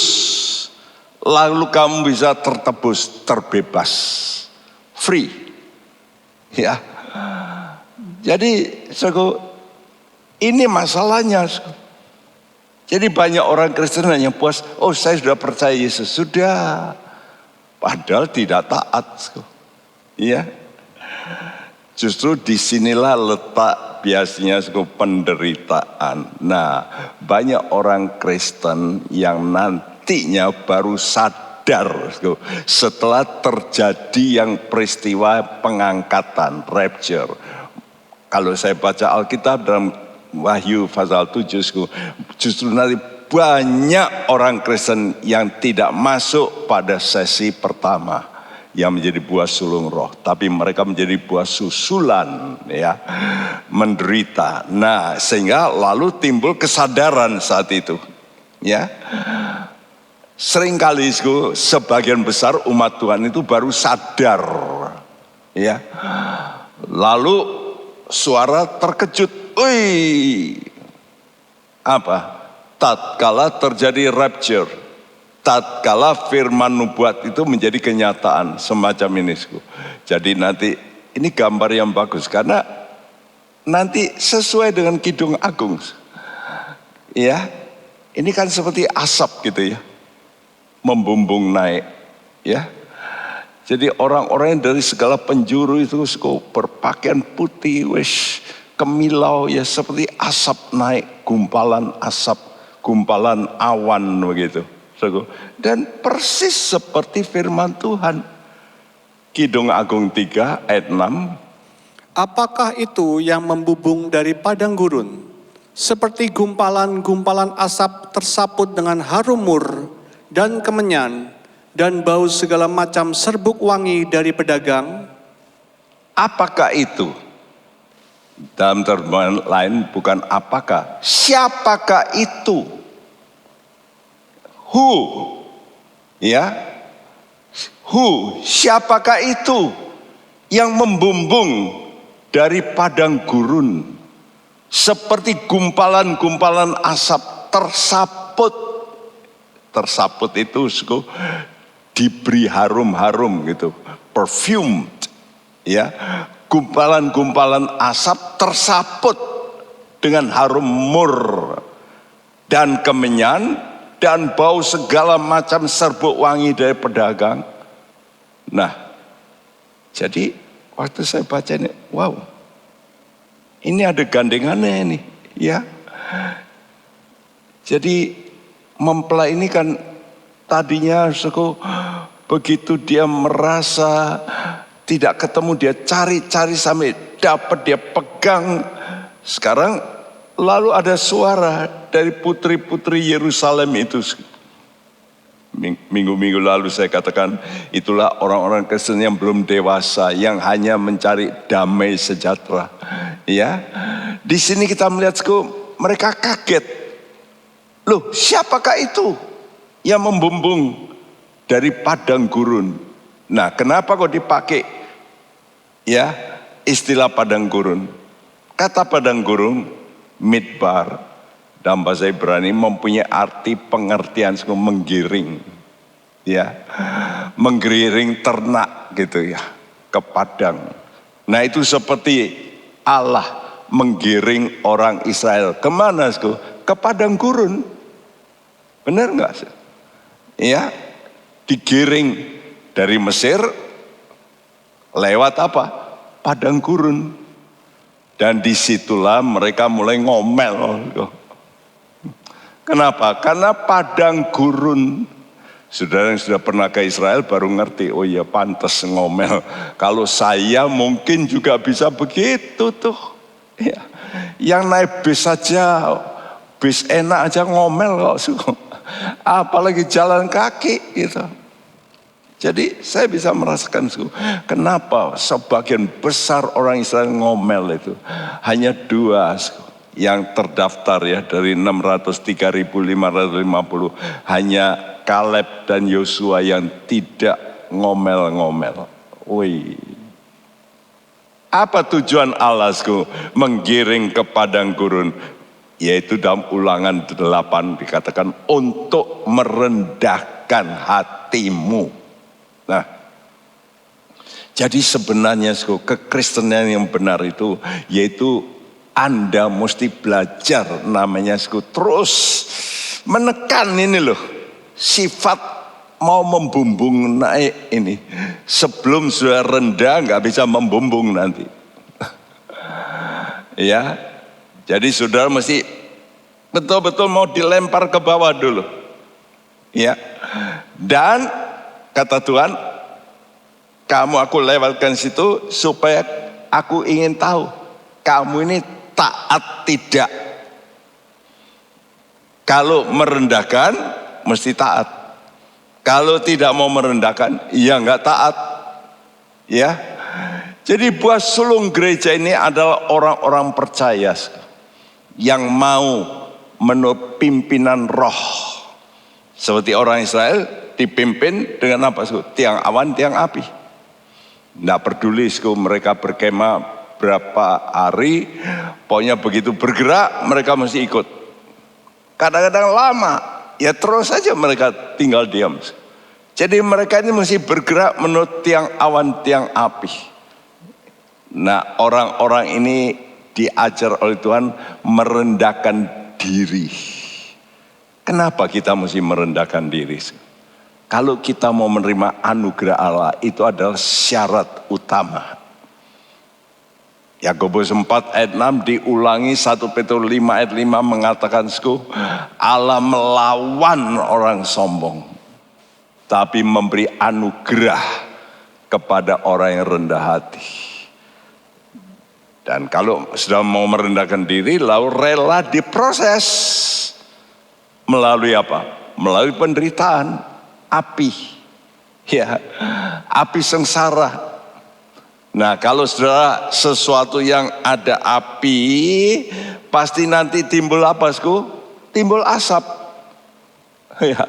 lalu kamu bisa tertebus, terbebas, free, ya. Jadi, ini masalahnya. Jadi banyak orang Kristen hanya puas, oh saya sudah percaya Yesus, sudah, padahal tidak taat, ya. Justru disinilah letak biasanya penderitaan. Nah, banyak orang Kristen yang nantinya baru sadar setelah terjadi yang peristiwa pengangkatan, rapture. Kalau saya baca Alkitab dalam Wahyu pasal 7, justru nanti banyak orang Kristen yang tidak masuk pada sesi pertama. Yang menjadi buah sulung roh, tapi mereka menjadi buah susulan, ya, menderita. Nah, sehingga lalu timbul kesadaran saat itu, ya. Seringkali sebagian besar umat Tuhan itu baru sadar, ya. Lalu suara terkejut, wih, apa? Tatkala terjadi rapture. Tatkala firman nubuat itu menjadi kenyataan semacam ini. Jadi nanti ini gambar yang bagus karena nanti sesuai dengan Kidung Agung. Ya, ini kan seperti asap gitu ya, membumbung naik. Ya, Jadi orang-orang yang dari segala penjuru itu berpakaian putih, wis kemilau ya seperti asap naik, gumpalan asap, gumpalan awan begitu. Dan persis seperti firman Tuhan. Kidung Agung 3 ayat 6. Apakah itu yang membubung dari padang gurun? Seperti gumpalan-gumpalan asap tersaput dengan harum mur dan kemenyan dan bau segala macam serbuk wangi dari pedagang. Apakah itu? Dalam terjemahan lain bukan apakah, siapakah itu? Who? Ya. Who? Siapakah itu yang membumbung dari padang gurun seperti gumpalan-gumpalan asap tersaput. Tersaput itu diberi harum-harum gitu, perfumed, ya. Gumpalan-gumpalan asap tersaput dengan harum mur dan kemenyan dan bau segala macam serbuk wangi dari pedagang. Nah, jadi waktu saya baca ini, wow, ini ada gandengannya ini, ya. Jadi mempelai ini kan tadinya begitu dia merasa tidak ketemu, dia cari-cari sampai dapat, dia pegang. Sekarang lalu ada suara dari putri-putri Yerusalem itu. Minggu-minggu lalu saya katakan itulah orang-orang Kristen yang belum dewasa, yang hanya mencari damai sejahtera. Ya, di sini kita melihat mereka kaget. Loh, siapakah itu yang membumbung dari padang gurun? Nah, kenapa kok dipakai ya istilah padang gurun? Kata padang gurun, midbar, dalam bahasa Ibrani mempunyai arti pengertian menggiring, ya, menggiring ternak gitu ya ke padang. Nah itu seperti Allah menggiring orang Israel kemana? Ke padang gurun, benar nggak? Ya, digiring dari Mesir lewat apa? Padang gurun. Dan disitulah mereka mulai ngomel. Kenapa? Karena padang gurun. Saudara yang sudah pernah ke Israel baru ngerti, oh iya pantas ngomel. Kalau saya mungkin juga bisa begitu tuh. Ya. Yang naik bis saja, bis enak aja ngomel kok. Apalagi jalan kaki gitu. Jadi saya bisa merasakan kenapa sebagian besar orang Israel ngomel itu. Hanya dua yang terdaftar ya dari 603.550. Hanya Kaleb dan Yosua yang tidak ngomel-ngomel. Wih. Apa tujuan Allah menggiring ke padang gurun? Yaitu dalam Ulangan 8 dikatakan untuk merendahkan hatimu. Nah, jadi sebenarnya kekristenan yang benar itu yaitu Anda mesti belajar namanya terus menekan ini loh, sifat mau membumbung naik ini. Sebelum sudah rendah nggak bisa membumbung nanti. Ya, jadi saudara mesti betul-betul mau dilempar ke bawah dulu. Ya, dan kata Tuhan, kamu aku lewatkan situ supaya aku ingin tahu kamu ini taat tidak. Kalau merendahkan mesti taat. Kalau tidak mau merendahkan, ya nggak taat. Ya. Jadi buah sulung gereja ini adalah orang-orang percaya yang mau menurut pimpinan roh. Seperti orang Israel dipimpin dengan apa? Tiang awan, tiang api. Nggak peduli mereka berkemah berapa hari, pokoknya begitu bergerak mereka mesti ikut. Kadang-kadang lama, ya terus saja mereka tinggal diam. Jadi mereka ini mesti bergerak menurut tiang awan, tiang api. Nah, orang-orang ini diajar oleh Tuhan merendahkan diri. Kenapa kita mesti merendahkan diri? Kalau kita mau menerima anugerah Allah, itu adalah syarat utama. Yakobus 4 ayat 6 diulangi, 1 Petrus 5 ayat 5 mengatakan, Allah melawan orang sombong, tapi memberi anugerah kepada orang yang rendah hati. Dan kalau sudah mau merendahkan diri, lalu rela diproses. Melalui apa? Melalui penderitaan, api. Ya, api sengsara. Nah, kalau saudara sesuatu yang ada api, pasti nanti timbul apa, timbul asap. Ya.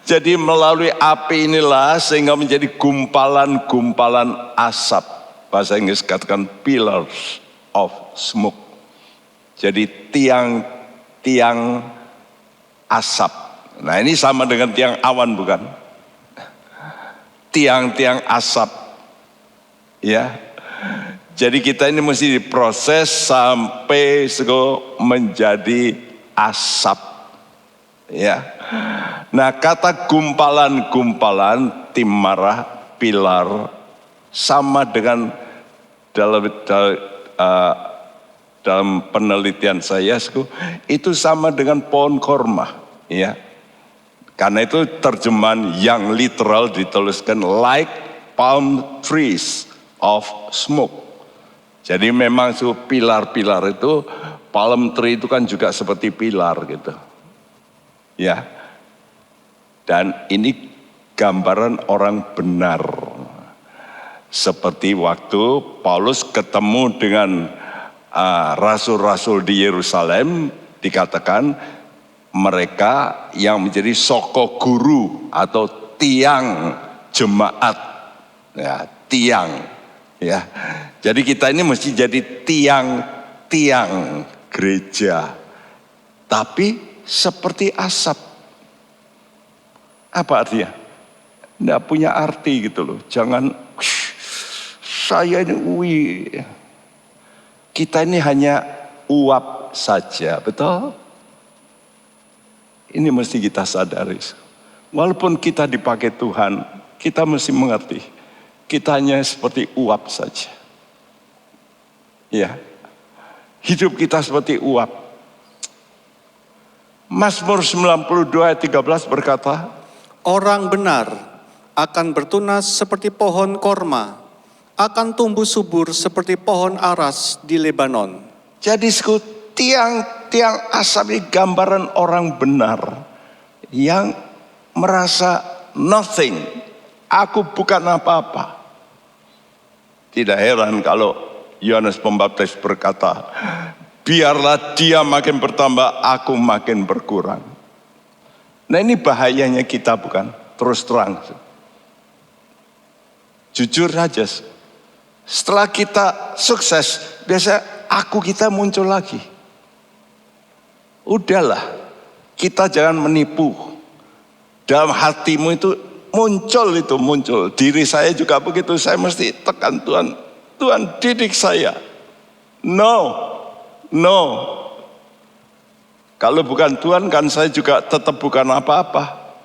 Jadi melalui api inilah sehingga menjadi gumpalan-gumpalan asap. Bahasa Inggris katakan pillars of smoke. Jadi tiang-tiang asap. Nah, ini sama dengan tiang awan, bukan? Tiang-tiang asap. Ya, jadi kita ini mesti diproses sampai menjadi asap. Ya, nah kata gumpalan-gumpalan, timarah, pilar, sama dengan dalam penelitian saya, itu sama dengan pohon korma. Ya, karena itu terjemahan yang literal dituliskan like palm trees of smoke. Jadi memang pilar-pilar itu, palm tree itu kan juga seperti pilar gitu. Ya. Dan ini gambaran orang benar. Seperti waktu Paulus ketemu dengan rasul-rasul di Yerusalem, dikatakan mereka yang menjadi soko guru atau tiang jemaat. Ya, tiang. Ya, jadi kita ini mesti jadi tiang-tiang gereja, tapi seperti asap. Apa artinya? Nggak punya arti gitu loh. Jangan saya ini kita ini hanya uap saja, betul? Ini mesti kita sadari. Walaupun kita dipakai Tuhan, kita mesti mengerti. Kita hanya seperti uap saja. Ya. Hidup kita seperti uap. Mazmur 92 ayat 13 berkata, orang benar akan bertunas seperti pohon korma, akan tumbuh subur seperti pohon aras di Lebanon. Jadi tiang-tiang asap ini gambaran orang benar yang merasa nothing. Aku bukan apa-apa. Tidak heran kalau Yohanes Pembaptis berkata, biarlah dia makin bertambah, aku makin berkurang. Nah, ini bahayanya kita, bukan? Terus terang. Jujur saja. Setelah kita sukses, biasa aku kita muncul lagi. Udahlah, kita jangan menipu. Dalam hatimu itu muncul. Diri saya juga begitu, saya mesti tekan Tuhan. Tuhan didik saya. No. Kalau bukan Tuhan kan saya juga tetap bukan apa-apa.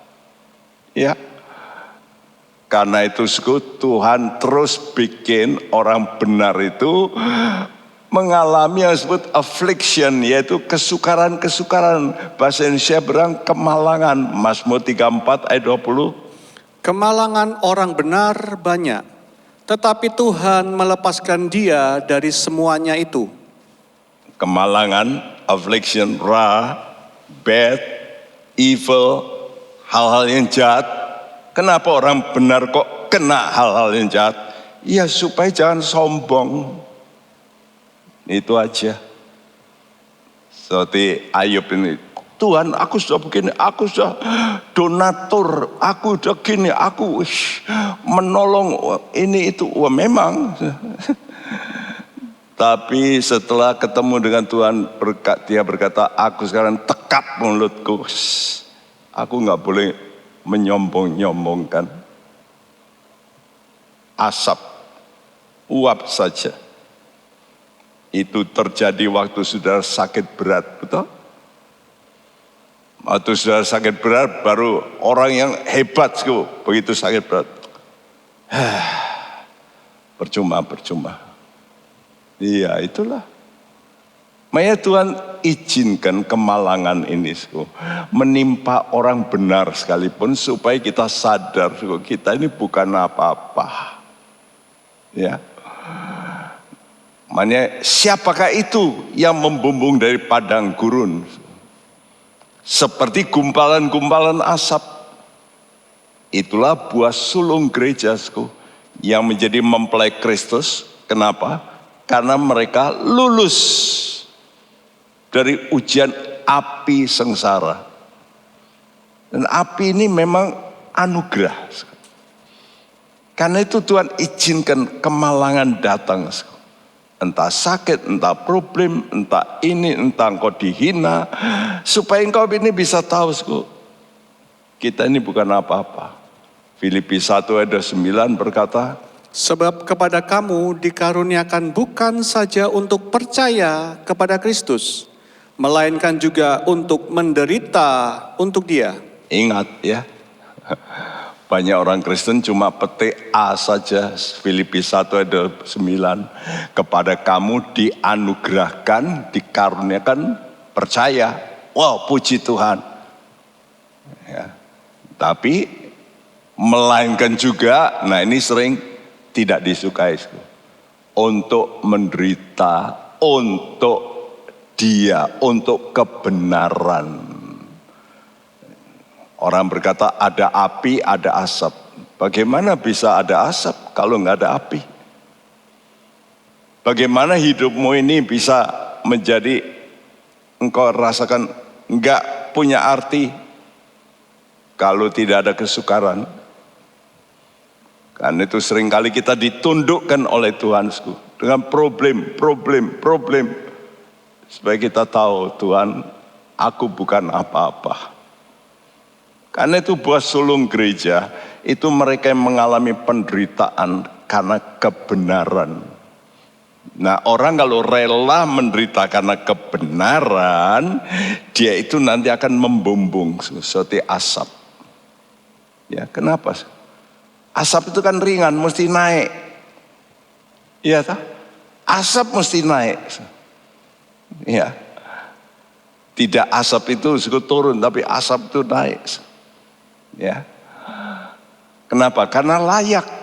Ya. Karena itu Tuhan terus bikin orang benar itu mengalami yang disebut affliction, yaitu kesukaran. Bahasa Indonesia berang kemalangan. Mazmur 34 ayat 20. Kemalangan orang benar banyak, tetapi Tuhan melepaskan dia dari semuanya itu. Kemalangan, affliction, bad, evil, hal-hal yang jahat. Kenapa orang benar kok kena hal-hal yang jahat? Ya supaya jangan sombong. Itu aja. Seperti Ayub ini. Tuhan, aku sudah begini, aku sudah donatur, aku sudah gini, aku menolong ini itu. Wah, memang. Tapi setelah ketemu dengan Tuhan, dia berkata, aku sekarang tekap mulutku. Aku nggak boleh menyombong-nyombongkan. Asap, uap saja. Itu terjadi waktu saudara sakit berat, betul? Waktu sudah sakit berat, baru orang yang hebat, begitu sakit berat. Percuma. Iya, itulah. Makanya Tuhan izinkan kemalangan ini menimpa orang benar sekalipun supaya kita sadar kita ini bukan apa-apa. Ya. Makanya siapakah itu yang membumbung dari padang gurun? Seperti gumpalan-gumpalan asap. Itulah buah sulung gereja yang menjadi mempelai Kristus. Kenapa? Karena mereka lulus dari ujian api sengsara. Dan api ini memang anugerah. Karena itu Tuhan izinkan kemalangan datang. Entah sakit, entah problem, entah ini, entah engkau dihina. Supaya engkau ini bisa tahu, kita ini bukan apa-apa. Filipi 1 ayat 9 berkata, sebab kepada kamu dikaruniakan bukan saja untuk percaya kepada Kristus, melainkan juga untuk menderita untuk Dia. Ingat ya, banyak orang Kristen cuma petik A saja. Filipi 1 ayat 9, kepada kamu dianugerahkan, dikaruniakan percaya. Wow, puji Tuhan. Ya. Tapi melainkan juga, nah ini sering tidak disukai, untuk menderita, untuk Dia, untuk kebenaran. Orang berkata ada api, ada asap. Bagaimana bisa ada asap kalau nggak ada api? Bagaimana hidupmu ini bisa menjadi engkau rasakan nggak punya arti kalau tidak ada kesukaran? Karena itu seringkali kita ditundukkan oleh Tuhan dengan problem. Supaya kita tahu, Tuhan, aku bukan apa-apa. Karena itu buah sulung gereja, itu mereka yang mengalami penderitaan karena kebenaran. Nah, orang kalau rela menderita karena kebenaran, dia itu nanti akan membumbung seperti asap. Ya, kenapa? Asap itu kan ringan, mesti naik. Iya tak? Asap mesti naik. Ya, tidak asap itu turun, tapi asap itu naik. Ya, kenapa? Karena layak.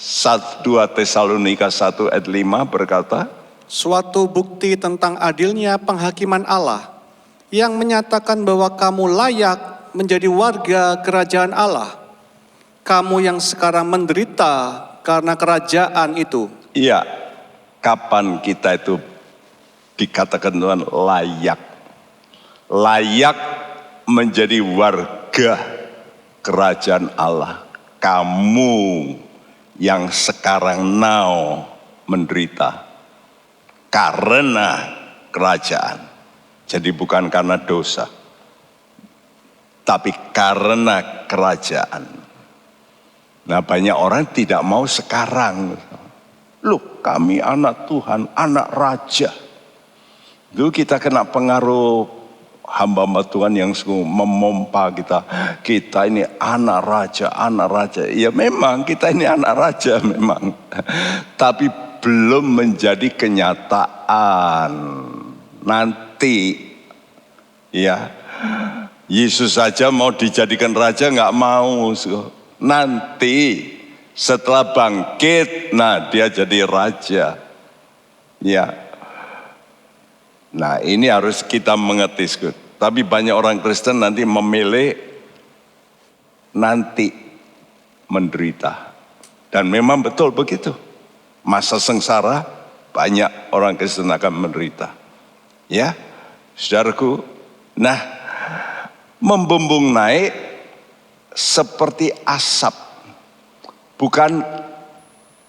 2 Tesalonika 1 ayat 5 berkata, suatu bukti tentang adilnya penghakiman Allah yang menyatakan bahwa kamu layak menjadi warga kerajaan Allah. Kamu yang sekarang menderita karena kerajaan itu. Iya, kapan kita itu dikatakan Tuhan layak. Layak menjadi warga kerajaan Allah. Kamu yang sekarang menderita karena kerajaan. Jadi bukan karena dosa, tapi karena kerajaan. Nah, banyak orang tidak mau sekarang. Loh, kami anak Tuhan, anak raja. Dulu kita kena pengaruh hamba-hamba Tuhan yang memompa kita. Kita ini anak raja. Ya memang kita ini anak raja memang. Tapi belum menjadi kenyataan. Nanti ya, Yesus saja mau dijadikan raja nggak mau. Nanti setelah bangkit, nah dia jadi raja. Ya. Nah ini harus kita mengerti. Tapi banyak orang Kristen nanti memilih nanti menderita. Dan memang betul begitu. Masa sengsara banyak orang Kristen akan menderita. Ya, saudaraku. Nah, membumbung naik seperti asap. Bukan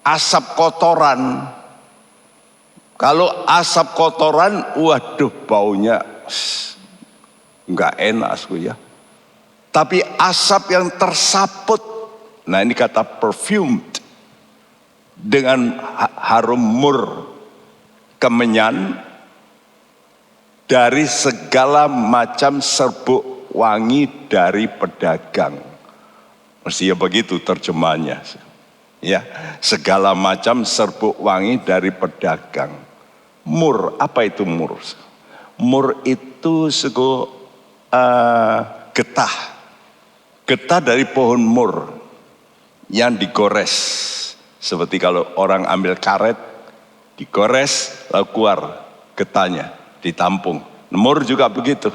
asap kotoran. Kalau asap kotoran, waduh baunya nggak enak ya. Tapi asap yang tersaput, nah ini kata perfumed, dengan harum mur kemenyan dari segala macam serbuk wangi dari pedagang. Mestinya begitu terjemahannya. Ya, segala macam serbuk wangi dari pedagang. Mur, apa itu mur? Mur itu getah. Getah dari pohon mur yang digores. Seperti kalau orang ambil karet, digores, lalu keluar getahnya, ditampung. Mur juga begitu.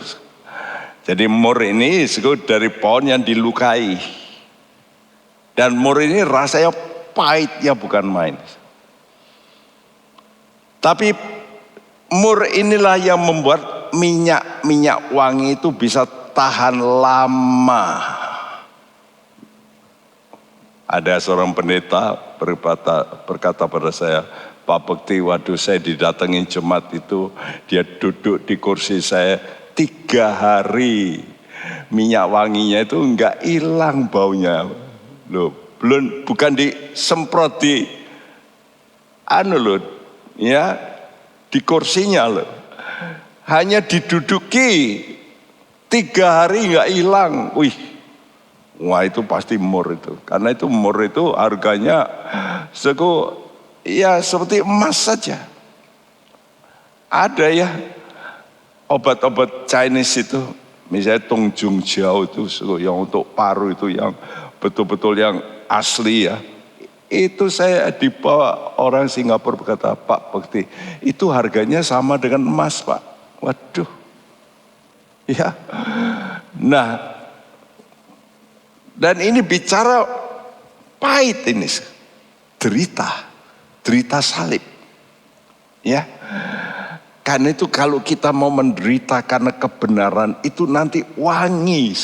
Jadi mur ini dari pohon yang dilukai. Dan mur ini rasanya pahitnya bukan main. Tapi mur inilah yang membuat minyak wangi itu bisa tahan lama. Ada seorang pendeta berkata pada saya, Pak Bekti, waduh saya didatengin jemaat itu, dia duduk di kursi saya 3 hari. Minyak wanginya itu enggak hilang baunya. Loh, bukan disemprot di di kursinya loh. Hanya diduduki 3 hari enggak hilang. Wah itu pasti mur itu. Karena itu mur itu harganya seperti emas saja. Ada ya obat-obat Chinese itu, misalnya Tongjung Jiao itu yang untuk paru itu yang betul-betul yang asli ya. Itu saya dibawa orang Singapura berkata, Pak Bekti, itu harganya sama dengan emas Pak. Waduh. Ya. Nah, dan ini bicara pahit ini. Derita salib. Ya. Karena itu kalau kita mau menderita karena kebenaran itu nanti wangi.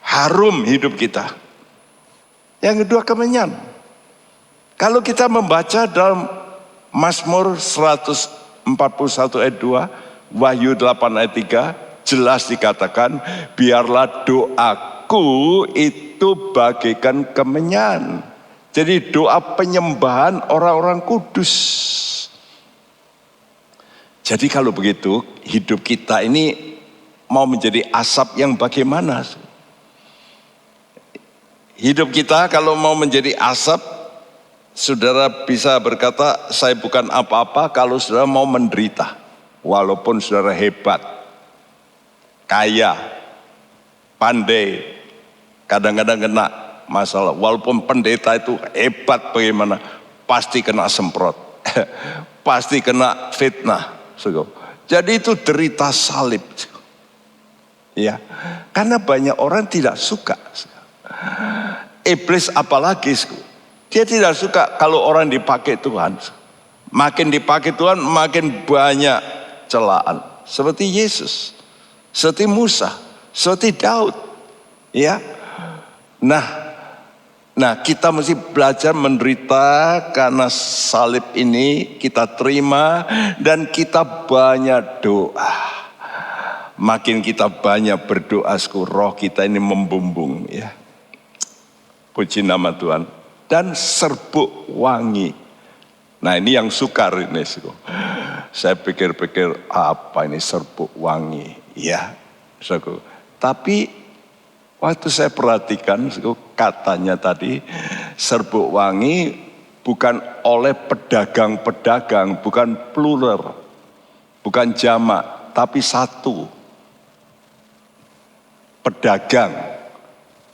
Harum hidup kita. Yang kedua kemenyan. Kalau kita membaca dalam Mazmur 141 ayat 2, Wahyu 8 ayat 3, jelas dikatakan, biarlah doaku itu bagaikan kemenyan. Jadi doa penyembahan orang-orang kudus. Jadi kalau begitu, hidup kita ini mau menjadi asap yang bagaimana? Hidup kita kalau mau menjadi asap, saudara bisa berkata, saya bukan apa-apa kalau saudara mau menderita. Walaupun saudara hebat, kaya, pandai, kadang-kadang kena masalah. Walaupun pendeta itu hebat bagaimana, pasti kena semprot. Pasti kena fitnah. Jadi itu derita salib. Ya, karena banyak orang tidak suka. Iblis apalagi, dia tidak suka kalau orang dipakai Tuhan. Makin dipakai Tuhan, makin banyak celaan. Seperti Yesus, seperti Musa, seperti Daud. Ya, nah kita mesti belajar menderita karena salib ini kita terima dan kita banyak doa. Makin kita banyak berdoa, roh kita ini membumbung ya. Puji nama Tuhan. Dan serbuk wangi. Nah ini yang sukar ini. Saya pikir-pikir apa ini serbuk wangi. Ya. Tapi waktu saya perhatikan katanya tadi. Serbuk wangi bukan oleh pedagang-pedagang. Bukan plural. Bukan jamak. Tapi satu. Pedagang.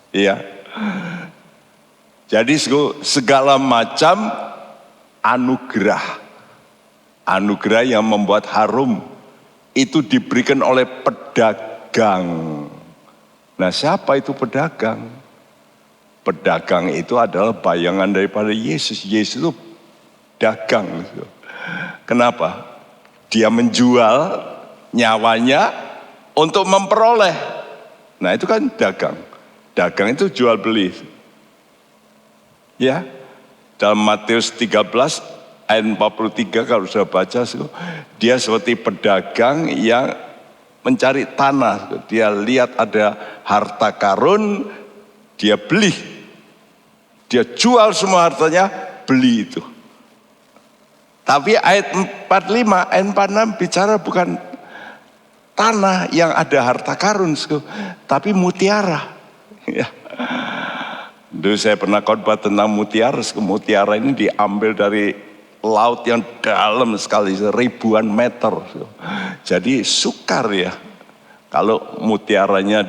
Ya. Jadi segala macam anugerah. Anugerah yang membuat harum. Itu diberikan oleh pedagang. Nah siapa itu pedagang? Pedagang itu adalah bayangan daripada Yesus. Yesus itu dagang. Kenapa? Dia menjual nyawanya untuk memperoleh. Nah itu kan dagang. Dagang itu jual beli. Ya, dalam Matius 13 ayat 43 kalau sudah baca, dia seperti pedagang yang mencari tanah. Dia lihat ada harta karun, dia beli. Dia jual semua hartanya, beli itu. Tapi ayat 45, ayat 46 bicara bukan tanah yang ada harta karun, tapi mutiara. Ya. Dulu saya pernah khotbah tentang mutiara. Mutiara ini diambil dari laut yang dalam sekali, ribuan meter. Jadi sukar ya. Kalau mutiaranya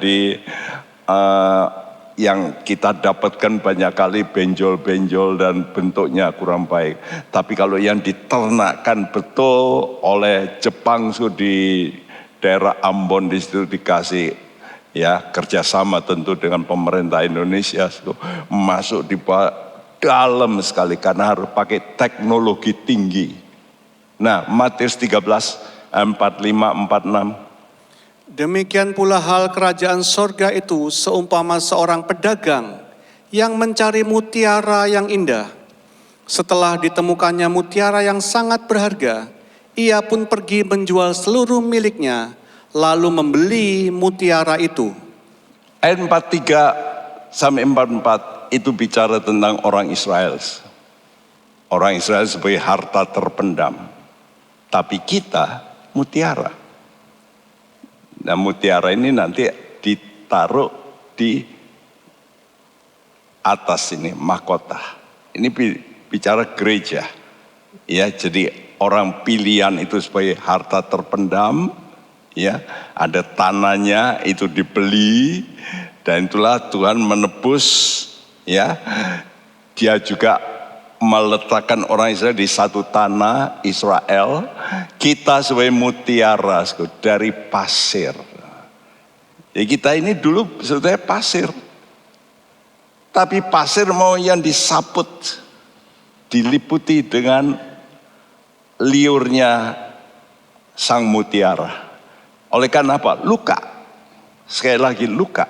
yang kita dapatkan banyak kali benjol-benjol dan bentuknya kurang baik. Tapi kalau yang diternakkan betul oleh Jepang di daerah Ambon, di situ dikasih ya kerjasama tentu dengan pemerintah Indonesia, masuk di dalam sekali karena harus pakai teknologi tinggi. Nah, Matius 13, 45-46. Demikian pula hal kerajaan sorga itu seumpama seorang pedagang yang mencari mutiara yang indah. Setelah ditemukannya mutiara yang sangat berharga, ia pun pergi menjual seluruh miliknya, lalu membeli mutiara itu. Ayat 43 sampai 44 itu bicara tentang orang Israel. Orang Israel sebagai harta terpendam. Tapi kita mutiara. Nah, mutiara ini nanti ditaruh di atas ini, mahkota. Ini bicara gereja. Ya, jadi orang pilihan itu sebagai harta terpendam, ya, ada tanahnya itu dibeli, dan itulah Tuhan menebus, ya. Dia juga meletakkan orang Israel di satu tanah Israel. Kita sebagai mutiara dari pasir. Ya, kita ini dulu sebetulnya pasir. Tapi pasir mau yang disaput, diliputi dengan liurnya sang mutiara. Oleh karena apa? Luka. Sekali lagi luka.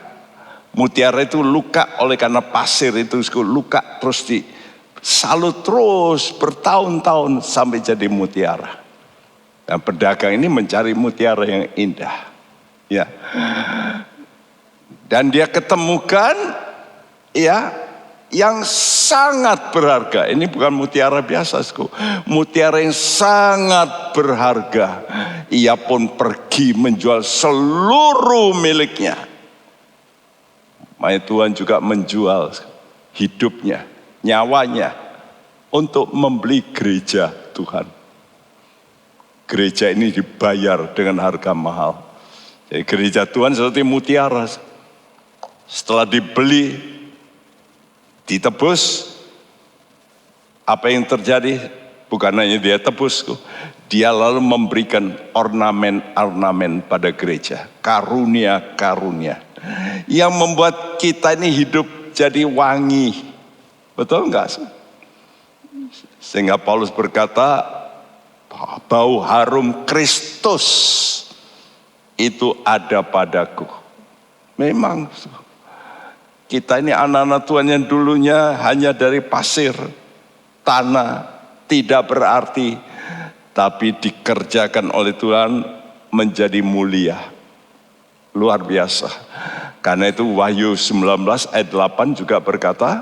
Mutiara itu luka oleh karena pasir itu luka, terus disalut terus bertahun-tahun sampai jadi mutiara. Dan pedagang ini mencari mutiara yang indah. Ya. Dan dia ketemukan ya yang sangat berharga. Ini bukan mutiara biasa, mutiara yang sangat berharga. Ia pun pergi menjual seluruh miliknya. Makanya Tuhan juga menjual hidupnya, nyawanya untuk membeli gereja Tuhan. Gereja ini dibayar dengan harga mahal. Jadi gereja Tuhan seperti mutiara. Setelah dibeli, ditebus, apa yang terjadi? Bukan hanya dia tebus, dia lalu memberikan ornamen-ornamen pada gereja. Karunia-karunia. Yang membuat kita ini hidup jadi wangi. Betul enggak? Sehingga Paulus berkata, bau harum Kristus itu ada padaku. Memang kita ini anak-anak Tuhan yang dulunya hanya dari pasir, tanah, tidak berarti, tapi dikerjakan oleh Tuhan menjadi mulia. Luar biasa. Karena itu Wahyu 19 ayat 8 juga berkata,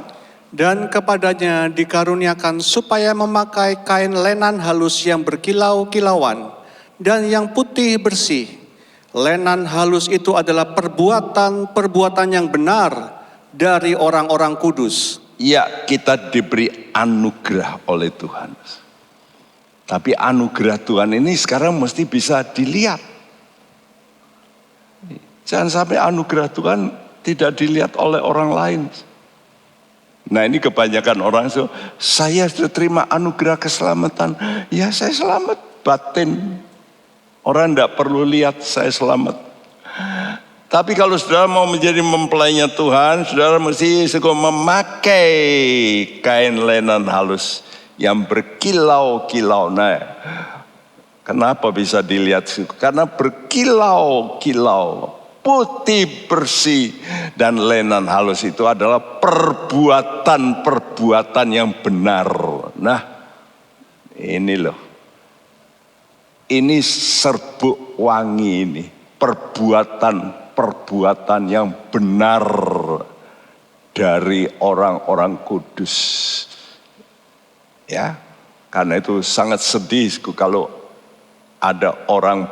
dan kepadanya dikaruniakan supaya memakai kain lenan halus yang berkilau-kilauan dan yang putih bersih. Lenan halus itu adalah perbuatan yang benar dari orang-orang kudus. Ya, kita diberi anugerah oleh Tuhan. Tapi anugerah Tuhan ini sekarang mesti bisa dilihat. Jangan sampai anugerah Tuhan tidak dilihat oleh orang lain. Nah, ini kebanyakan orang itu, saya sudah terima anugerah keselamatan. Ya, saya selamat batin. Orang tidak perlu lihat saya selamat. Tapi kalau saudara mau menjadi mempelainya Tuhan, saudara mesti memakai kain lenan halus yang berkilau-kilau. Nah, kenapa bisa dilihat? Karena berkilau-kilau, putih bersih, dan lenan halus itu adalah perbuatan-perbuatan yang benar. Nah, ini loh. Ini serbuk wangi ini, perbuatan yang benar dari orang-orang kudus. Ya, karena itu sangat sedih kalau ada orang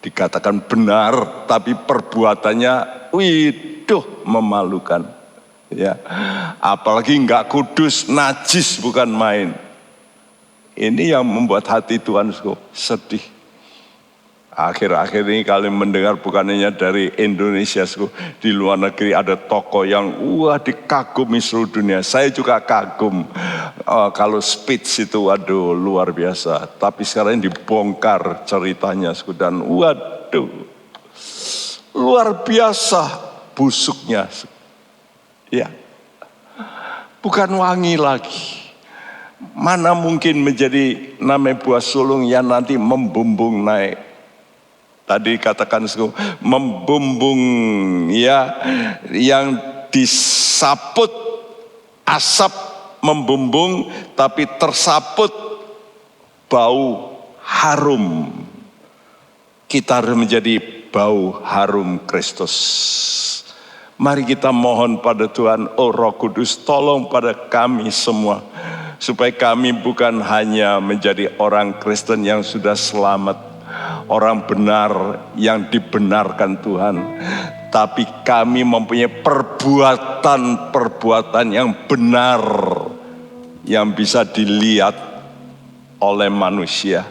dikatakan benar, tapi perbuatannya, widuh, memalukan. Ya, apalagi nggak kudus, najis, bukan main. Ini yang membuat hati Tuhan sedih. Akhir-akhir ini kalian mendengar bukan hanya dari Indonesia, di luar negeri ada tokoh yang dikagumi seluruh dunia. Saya juga kagum. Kalau speech itu waduh luar biasa. Tapi sekarang dibongkar ceritanya dan waduh luar biasa busuknya. Ya, bukan wangi lagi. Mana mungkin menjadi namanya buah sulung yang nanti membumbung naik. Tadi katakan membumbung, ya, yang disaput asap membumbung tapi tersaput bau harum. Kita harus menjadi bau harum Kristus. Mari kita mohon pada Tuhan, oh Roh Kudus, tolong pada kami semua supaya kami bukan hanya menjadi orang Kristen yang sudah selamat, orang benar yang dibenarkan Tuhan, tapi kami mempunyai perbuatan-perbuatan yang benar yang bisa dilihat oleh manusia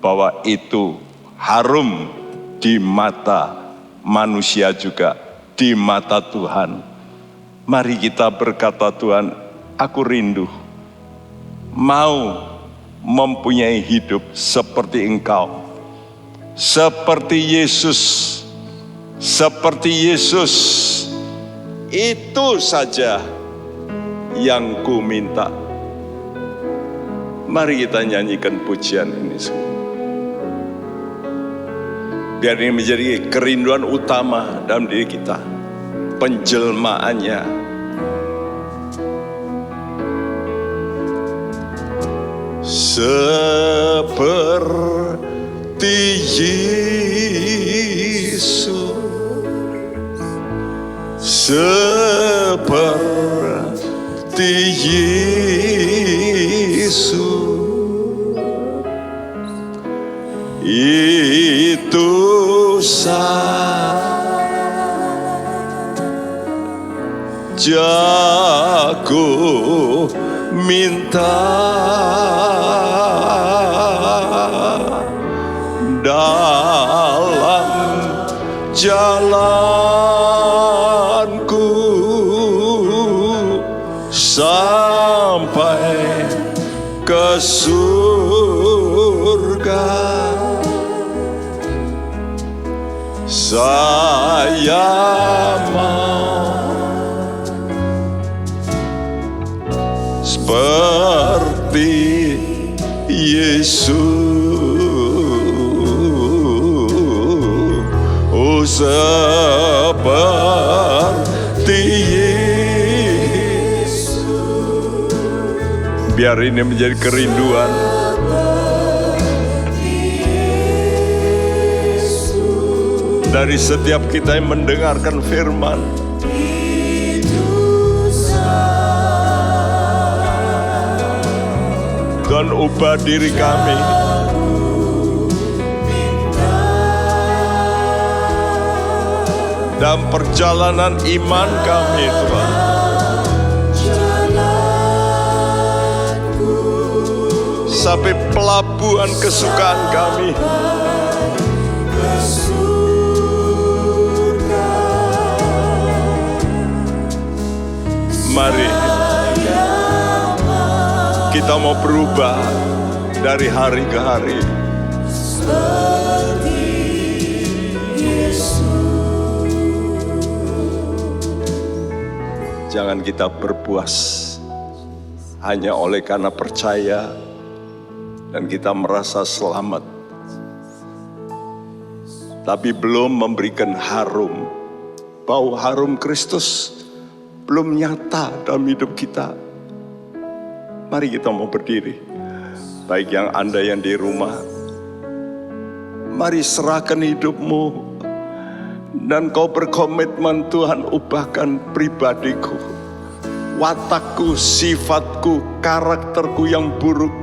bahwa itu harum di mata manusia juga di mata Tuhan. Mari kita berkata, Tuhan, aku rindu mau mempunyai hidup seperti Engkau, seperti Yesus, seperti Yesus. Itu saja yang ku minta. Mari kita nyanyikan pujian ini semua. Biar ini menjadi kerinduan utama dalam diri kita, penjelmaannya. Seperti Yesus, seperti Yesus, itu saja ku minta dalam jalanku sampai ke surga. Saya mau seperti Yesus, oh seperti Yesus. Biar ini menjadi kerinduan. Dari setiap kita yang mendengarkan firman, Tuhan ubah diri kami. Dalam perjalanan iman kami, Tuhan. Sampai pelabuhan kesukaan kami. Mari kita mau berubah dari hari ke hari. Jangan kita berpuas hanya oleh karena percaya dan kita merasa selamat, tapi belum memberikan harum. Bau harum Kristus belum nyata dalam hidup kita. Mari kita mau berdiri. Baik yang Anda yang di rumah, mari serahkan hidupmu dan kau berkomitmen, Tuhan ubahkan pribadiku, watakku, sifatku, karakterku yang buruk.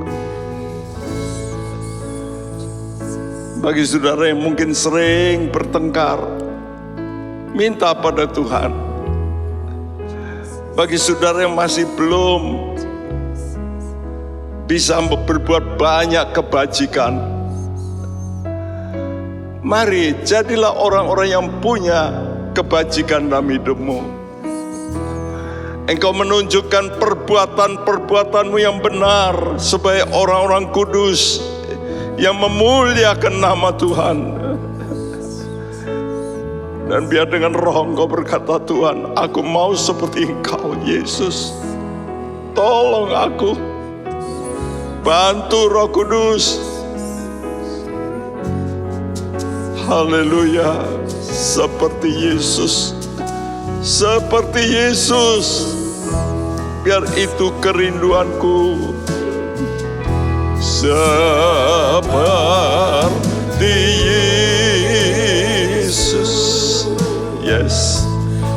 Bagi saudara yang mungkin sering bertengkar, minta pada Tuhan. Bagi saudara yang masih belum bisa berbuat banyak kebajikan, mari jadilah orang-orang yang punya kebajikan dalam hidupmu. Engkau menunjukkan perbuatan-perbuatanmu yang benar sebagai orang-orang kudus yang memuliakan nama Tuhan. Dan biar dengan roh Engkau berkata, Tuhan, aku mau seperti Engkau, Yesus. Tolong aku, bantu Roh Kudus. Haleluya, seperti Yesus. Seperti Yesus. Biar itu kerinduanku. Seperti Yesus. Yes.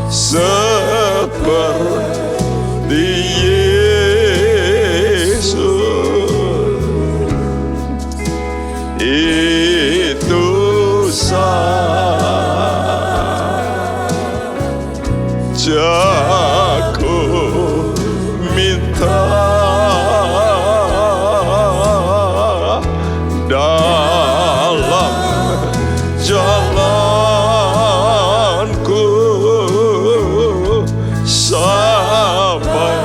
Seperti Yesus. Itu aku minta dalam jalanku sampai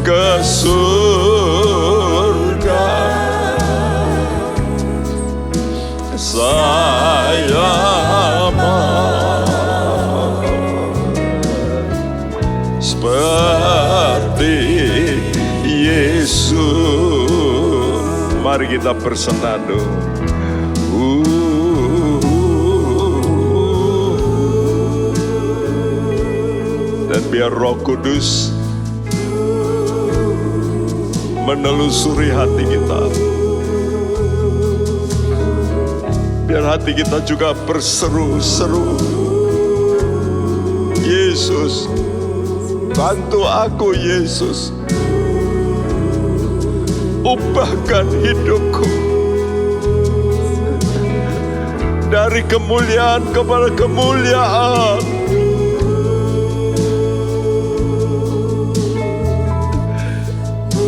ke surga. Saya seperti Yesus. Mari kita bersenandung. Dan biar Roh Kudus menelusuri hati kita. Biar hati kita juga berseru-seru. Yesus, bantu aku Yesus. Ubahkan hidupku dari kemuliaan kepada kemuliaan.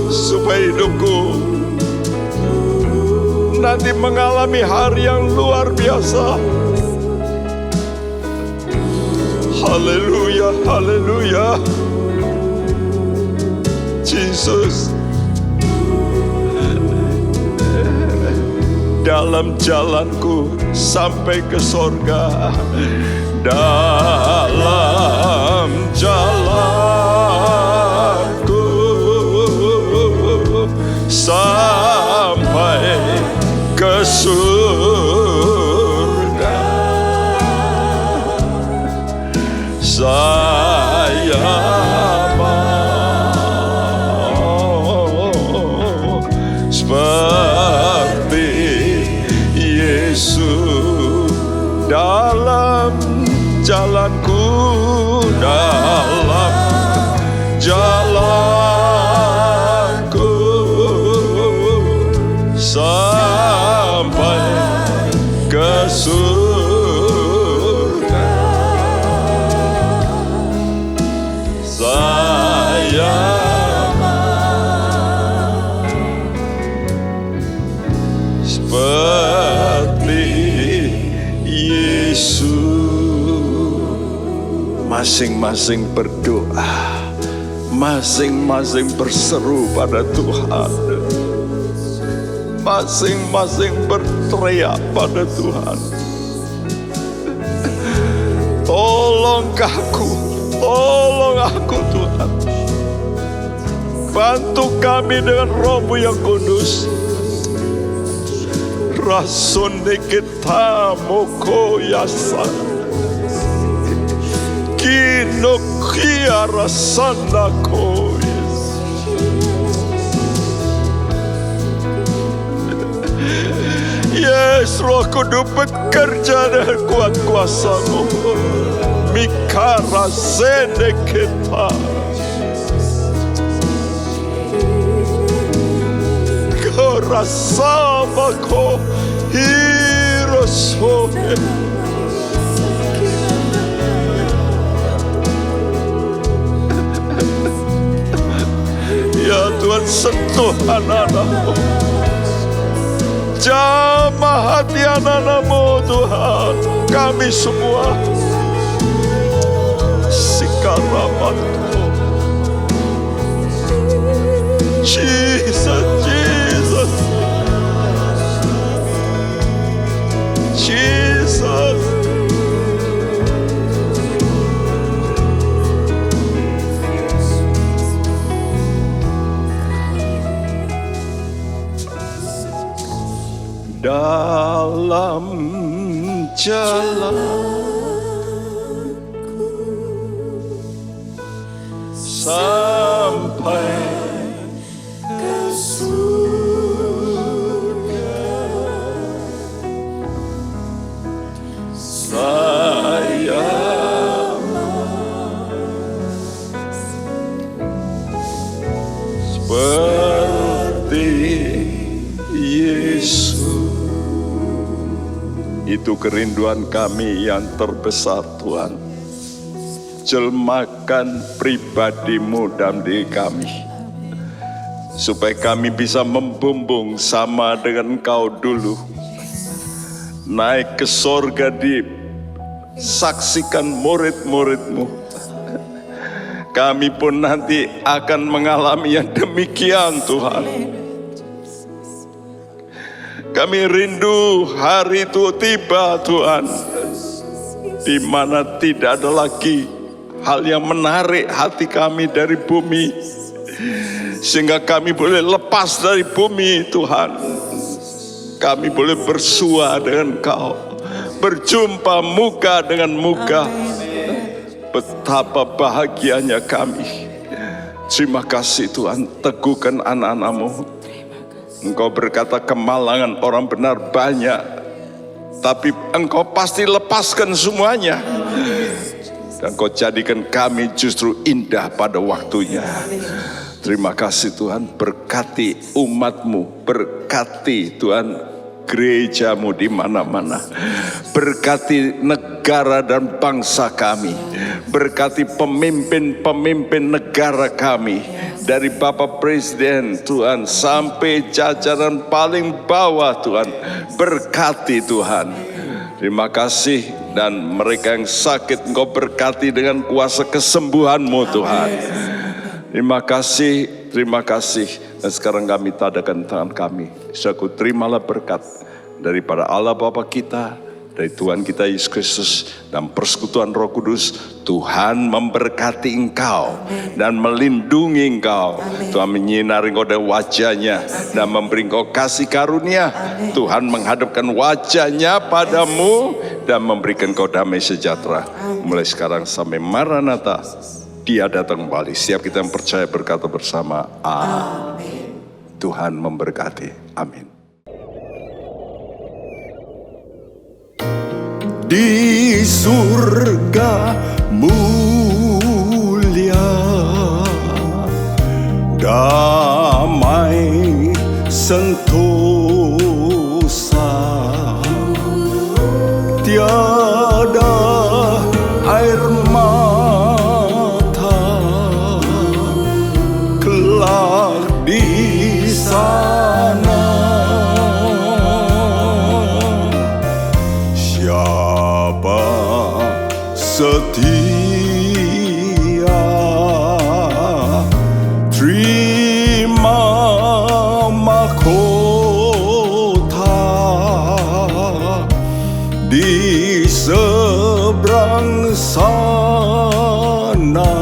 Supaya hidupku nanti mengalami hari yang luar biasa. Haleluya, haleluya. Yesus, dalam jalanku sampai ke sorga, dalam jalanku sampai ke surga, saya seperti Yesus dalam jalanku, dalam jalanku sampai ke surga. Saya seperti Yesus. Masing-masing berdoa, masing-masing berseru pada Tuhan, masing-masing berteriak pada Tuhan. Tolong aku Tuhan. Bantu kami dengan Roh-Mu yang kudus. Rasun kita moko yasa kino kia rasana ko. Yes, Roh Kudus bekerja dengan kuat kuasa-Mu. Mikara sene kita. Kau rasa mako. Ya Tuhan, sentuh anak-anak-Mu. Jamah hati anak-anak-Mu Tuhan. Kami semua sikaramanku. Jesus, Jesus, Jesus. Dalam jalanku sampai ke surga, saya seperti Yesus. Itu kerinduan kami yang terbesar Tuhan. Jelmakan pribadi-Mu dalam diri kami, supaya kami bisa membumbung sama dengan Engkau dulu. Naik ke sorga, disaksikan murid-murid-Mu. Kami pun nanti akan mengalami yang demikian Tuhan. Kami rindu hari itu tiba Tuhan, di mana tidak ada lagi hal yang menarik hati kami dari bumi, sehingga kami boleh lepas dari bumi Tuhan. Kami boleh bersua dengan Engkau, berjumpa muka dengan muka. Betapa bahagianya kami. Terima kasih Tuhan, teguhkan anak-anak-Mu. Engkau berkata kemalangan orang benar banyak, tapi Engkau pasti lepaskan semuanya. Dan Engkau jadikan kami justru indah pada waktunya. Terima kasih Tuhan, berkati umat-Mu, berkati Tuhan gereja-Mu di mana-mana. Berkati negara dan bangsa kami. Berkati pemimpin-pemimpin negara kami. Dari Bapak Presiden Tuhan sampai jajaran paling bawah Tuhan. Berkati Tuhan. Terima kasih, dan mereka yang sakit Engkau berkati dengan kuasa kesembuhan-Mu Tuhan. Terima kasih, terima kasih. Dan sekarang kami tadakan tangan kami. Saku terimalah berkat daripada Allah Bapa kita, dari Tuhan kita Yesus Kristus, dan persekutuan Roh Kudus. Tuhan memberkati engkau dan melindungi engkau. Tuhan menyinari engkau dari wajahnya dan memberi engkau kasih karunia. Tuhan menghadapkan wajahnya padamu dan memberikan engkau damai sejahtera. Mulai sekarang sampai Maranatha, Dia datang kembali. Siap kita yang percaya berkata bersama, amin. Tuhan memberkati. Amin. Di surga mulia, damai sentosa, tiada air mata, kelak di sana. Siapa setia terima mahkota di seberang sana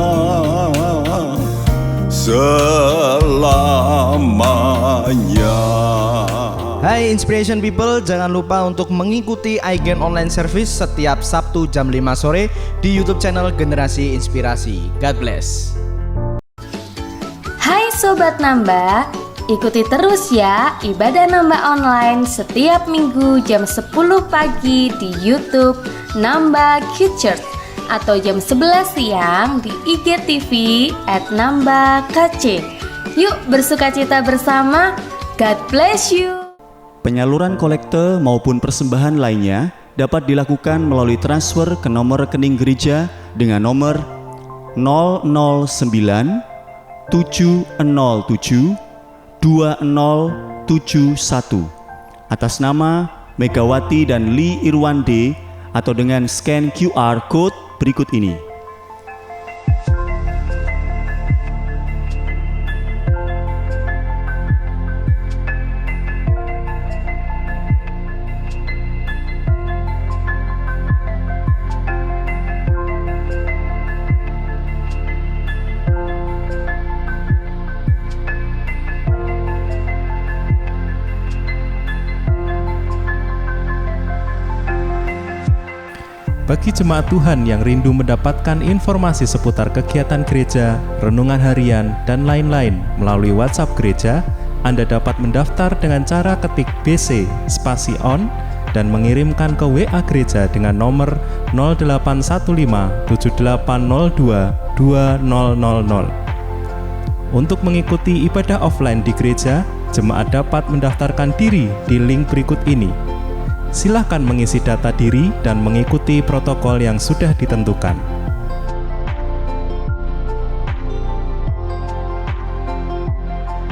selamanya. Hai Inspiration People, jangan lupa untuk mengikuti iGen Online Service setiap Sabtu jam 5 sore di YouTube channel Generasi Inspirasi. God bless. Hai Sobat Nambah, ikuti terus ya ibadah Nambah online setiap minggu jam 10 pagi di YouTube Nambah Kids Church, atau jam 11 siang di IGTV @nambahkc. Yuk bersukacita bersama. God bless you. Penyaluran kolekte maupun persembahan lainnya dapat dilakukan melalui transfer ke nomor rekening gereja dengan nomor 009 707 2071 atas nama Megawati dan Lee Irwande atau dengan scan QR Code berikut ini. Bagi jemaat Tuhan yang rindu mendapatkan informasi seputar kegiatan gereja, renungan harian, dan lain-lain melalui WhatsApp gereja, Anda dapat mendaftar dengan cara ketik BC spasi on dan mengirimkan ke WA gereja dengan nomor 0815 7802 2000. Untuk mengikuti ibadah offline di gereja, jemaat dapat mendaftarkan diri di link berikut ini. Silakan mengisi data diri dan mengikuti protokol yang sudah ditentukan.